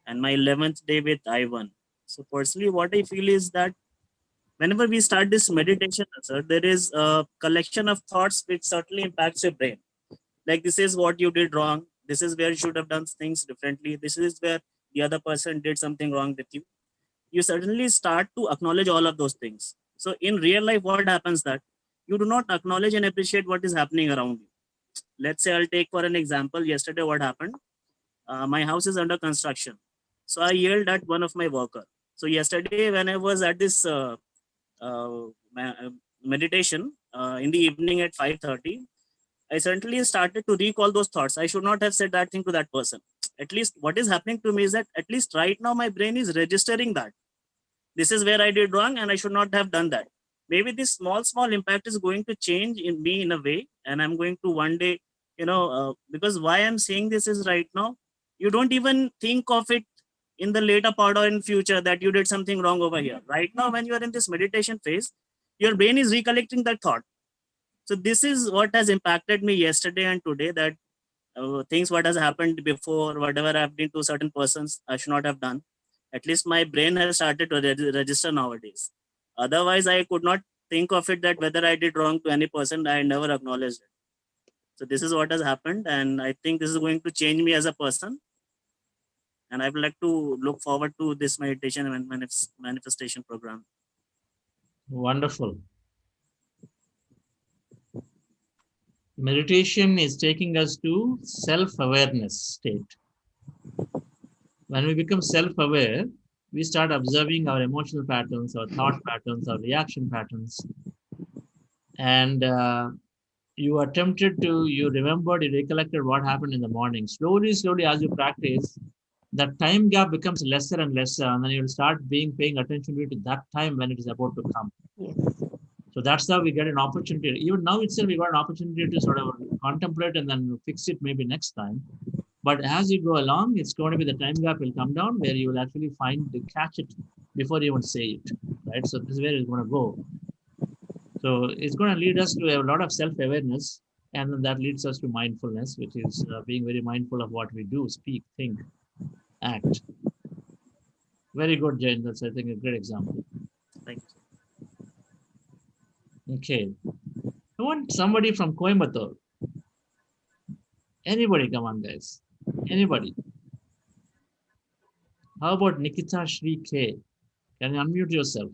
and my 11th day with I1. So personally, what I feel is that whenever we start this meditation, sir, there is a collection of thoughts which certainly impacts your brain. Like this is what you did wrong. This is where you should have done things differently. This is where the other person did something wrong with you. You certainly start to acknowledge all of those things. So in real life, what happens that you do not acknowledge and appreciate what is happening around you. Let's say I'll take for an example. Yesterday, what happened? My house is under construction. So I yelled at one of my worker. So yesterday, when I was at this uh, meditation in the evening at 5:30, I certainly started to recall those thoughts. I should not have said that thing to that person. At least what is happening to me is that at least right now my brain is registering that this is where I did wrong and I should not have done that. Maybe this small impact is going to change in me in a way, and I'm going to one day, because why I'm saying this is right now, you don't even think of it in the later part or in future that you did something wrong over here. Right now, when you are in this meditation phase, your brain is recollecting that thought. So this is what has impacted me yesterday and today, that things what has happened before, whatever I've done to certain persons, I should not have done. At least my brain has started to register nowadays. Otherwise, I could not think of it that whether I did wrong to any person, I never acknowledged it. So this is what has happened, and I think this is going to change me as a person. And I would like to look forward to this meditation and manifestation program. Wonderful. Meditation is taking us to self-awareness state. When we become self-aware, we start observing our emotional patterns, our thought patterns, our reaction patterns. And you remembered, you recollected what happened in the morning. Slowly, as you practice, the time gap becomes lesser and lesser, and then you'll start paying attention to it at that time when it is about to come. Yes. So that's how we get an opportunity. Even now itself, we got an opportunity to sort of contemplate and then fix it maybe next time. But as you go along, it's going to be the time gap will come down where you will actually catch it before you even say it, right? So this is where it's going to go. So it's going to lead us to a lot of self-awareness, and then that leads us to mindfulness, which is being very mindful of what we do, speak, think, act. Very good, Jane. That's, I think, a great example. Thank you. Okay. I want somebody from Coimbatore. Anybody, come on, guys. Anybody. How about Nikita Shri K? Can you unmute yourself?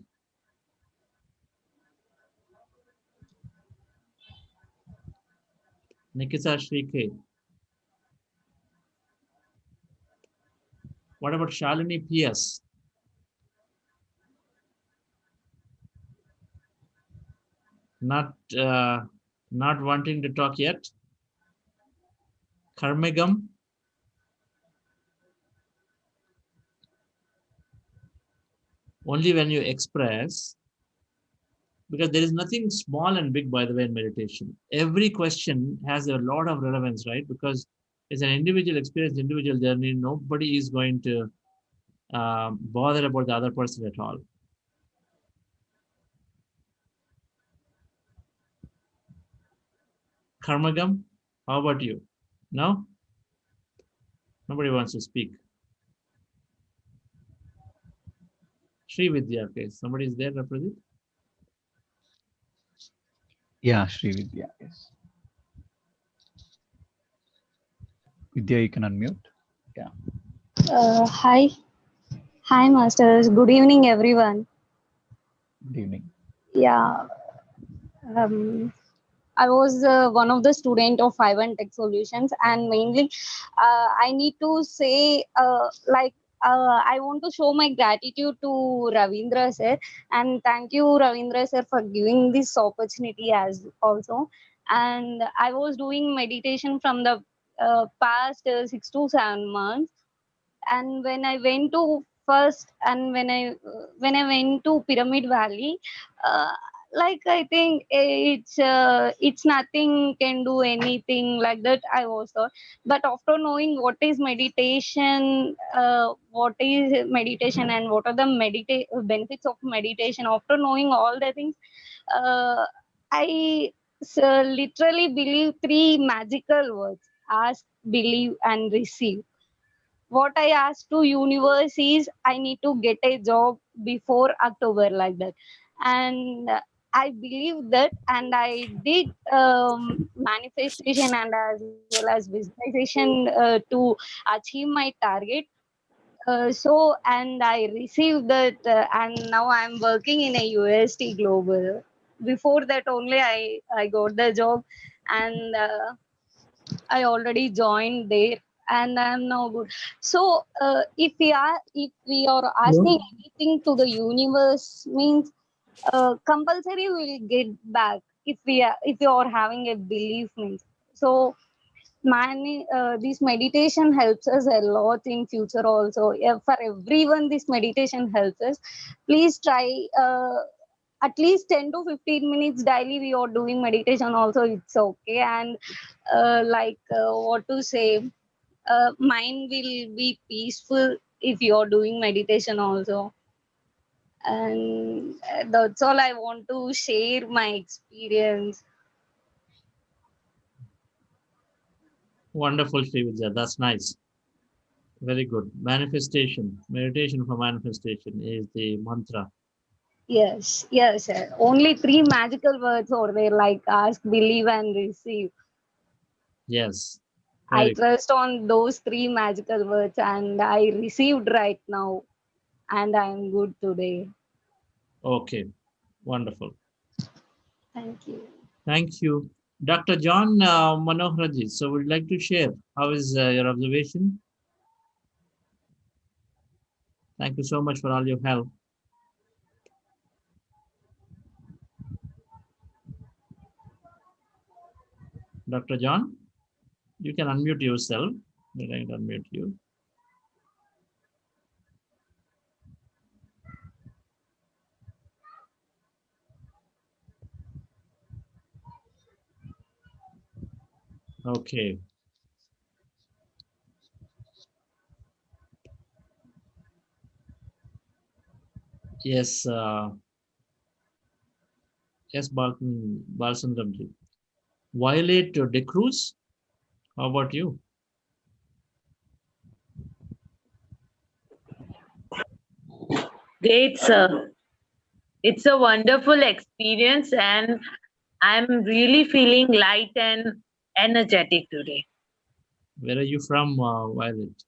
Nikita Shri K. What about Shalini PS? Not wanting to talk yet. Karmegam. Only when you express, because there is nothing small and big, by the way, in meditation. Every question has a lot of relevance, right? Because it's an individual experience, individual journey. Nobody is going to bother about the other person at all. Karmagam, how about you? No? Nobody wants to speak. Sri Vidya. Okay, somebody is there, Pradeep? Yeah, Sri Vidya. Yes. Vidya, you can unmute. Yeah. Hi. Hi, masters. Good evening, everyone. Good evening. Yeah. I was one of the student of Five1 Tech Solutions, and mainly I need to say I want to show my gratitude to Ravindra sir, and thank you Ravindra sir for giving this opportunity as also. And I was doing meditation from the past 6 to 7 months, and when I went to first and when I went to Pyramid Valley, uh, like I think it's nothing can do anything like that I was thought. But after knowing what is meditation and what are the benefits of meditation, after knowing all the things, uh, I literally believe three magical words: ask, believe, and receive. What I asked to universe is I need to get a job before October, like that. And I believe that, and I did manifestation and as well as visualization to achieve my target. And I received that, and now I'm working in a UST Global. Before that only I got the job, and I already joined there, and I'm now good. So if we are asking anything to the universe, means compulsory we'll get back if you are having a belief, means. So this meditation helps us a lot in future also. Yeah, for everyone this meditation helps us. Please try at least 10 to 15 minutes daily we are doing meditation also, it's okay. And what to say, mind will be peaceful if you are doing meditation also. And that's all I want to share my experience. Wonderful, Sri Vidya. That's nice. Very good. Manifestation, meditation for manifestation is the mantra. Yes, sir. Only three magical words are there, like ask, believe, and receive. Yes. I trust on those three magical words, and I received right now, and I am good today. Okay. Wonderful. Thank you. Thank you. Dr. John Manoharaji, so would you like to share how is your observation? Thank you so much for all your help. Dr. John, you can unmute yourself. I'm going to unmute you. Okay. Yes. Yes, Balsandramji. Violate Decruz. How about you? Great, sir. It's a wonderful experience, and I'm really feeling light and energetic today. Where are you from, Violet?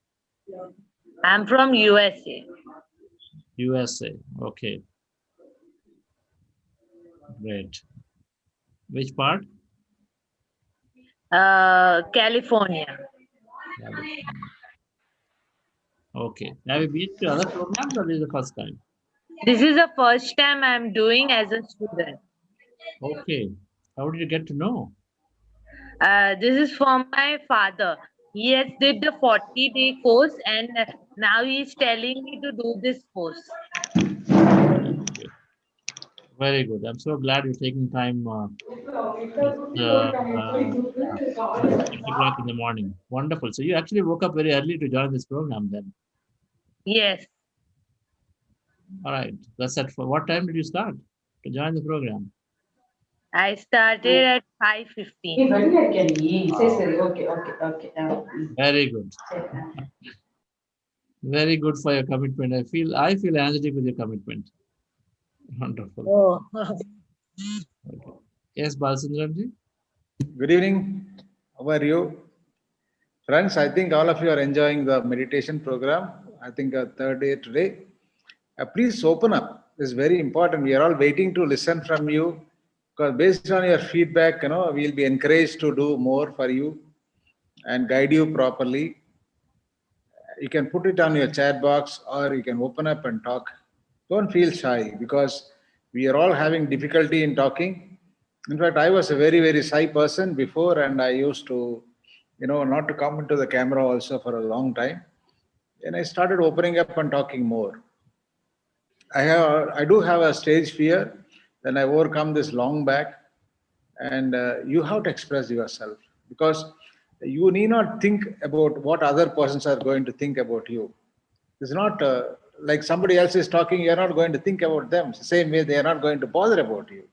I'm from USA. USA. Okay. Great. Which part? California. Okay. Have you been to other programs or this is the first time? This is the first time I'm doing as a student. Okay. How did you get to know? This is from my father. He has did the 40-day course, and now he's telling me to do this course. Very good. I'm so glad you're taking time. It's 6 o'clock in the morning. Wonderful. So you actually woke up very early to join this program then. Yes. All right. That's at what time did you start to join the program? I started at 5:15. Very good. Very good for your commitment. I feel energetic with your commitment. Wonderful. Oh, Okay. Yes, Balsundramji. good evening. How are you? Friends, I think all of you are enjoying the meditation program. I think third day today. Please open up. It's very important. We are all waiting to listen from you because based on your feedback, we'll be encouraged to do more for you and guide you properly. You can put it on your chat box or you can open up and talk. Don't feel shy because we are all having difficulty in talking. In fact, I was a very, very shy person before and I used to, not to come into the camera also for a long time. And I started opening up and talking more. I do have a stage fear. Then I overcome this long back. And you have to express yourself because you need not think about what other persons are going to think about you. It's not like somebody else is talking, you're not going to think about them. It's the same way they are not going to bother about you.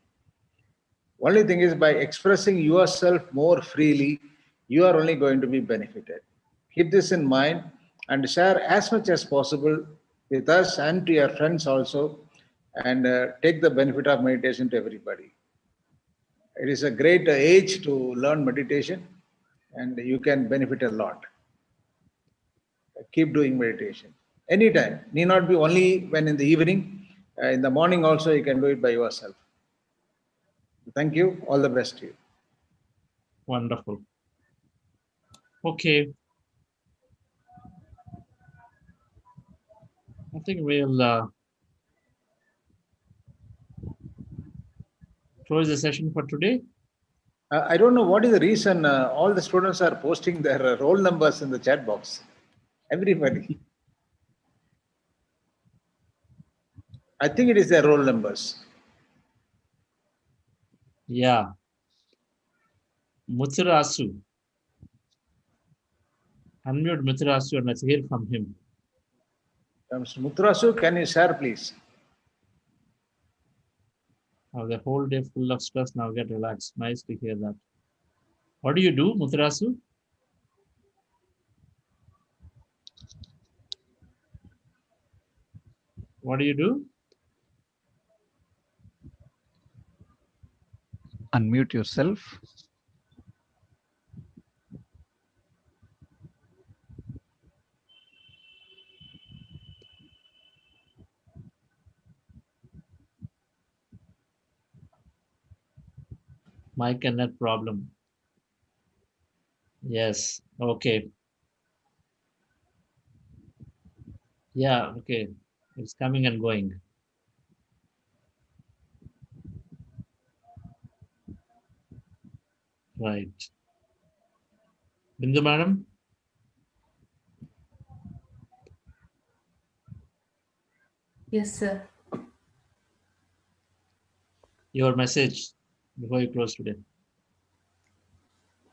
Only thing is by expressing yourself more freely, you are only going to be benefited. Keep this in mind and share as much as possible with us and to your friends also, and take the benefit of meditation to everybody. It is a great age to learn meditation and you can benefit a lot. Keep doing meditation anytime. Need not be only when in the evening. In the morning also you can do it by yourself. Thank you. All the best to you. Wonderful. Okay. I think we'll close the session for today. I don't know what is the reason all the students are posting their roll numbers in the chat box. Everybody. I think it is their roll numbers. Yeah. Muthurasu. Unmute Muthurasu and let's hear from him. Mr. Muthurasu, can you share, please? Oh, the whole day full of stress, now get relaxed. Nice to hear that. What do you do, Muthurasu? What do you do? Unmute yourself. Mic and net problem. Yes. Okay. Yeah. Okay. It's coming and going. Right. Bindu madam? Yes, sir. Your message before you close today.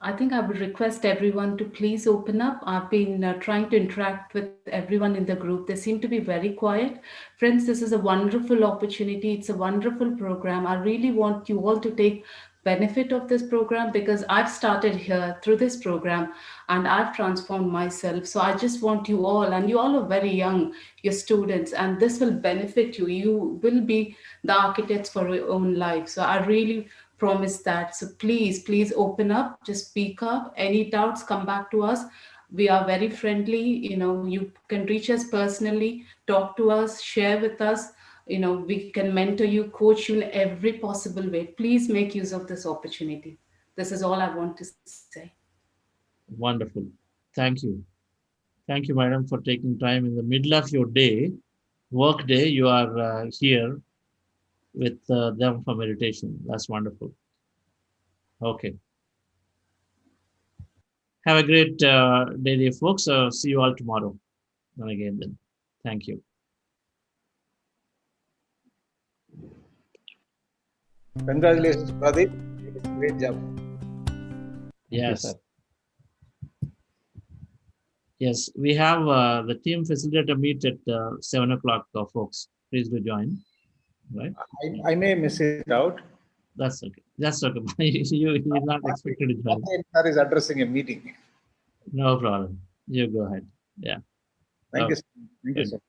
I think I would request everyone to please open up. I've been trying to interact with everyone in the group. They seem to be very quiet. Friends, this is a wonderful opportunity. It's a wonderful program. I really want you all to take benefit of this program because I've started here through this program and I've transformed myself. So I just want you all, and you all are very young, you're students, and this will benefit you. You will be the architects for your own life. So I really promise that. So please open up, just speak up. Any doubts, come back to us. We are very friendly. You can reach us personally, talk to us, share with us. We can mentor you, coach you in every possible way. Please make use of this opportunity. This is all I want to say. Wonderful. Thank you. Thank you, madam, for taking time in the middle of your day, work day. You are here with them for meditation. That's wonderful. Okay. Have a great day, dear folks. See you all tomorrow. And again then. Thank you. Congratulations, Pradeep. Great job. Yes. Yes, we have the team facilitator meet at 7 o'clock, folks. Please do join. Right? I may miss it out. That's okay. That's okay. You're not expected to join. Sir is addressing a meeting. No problem. You go ahead. Yeah. Thank you. Thank you, sir.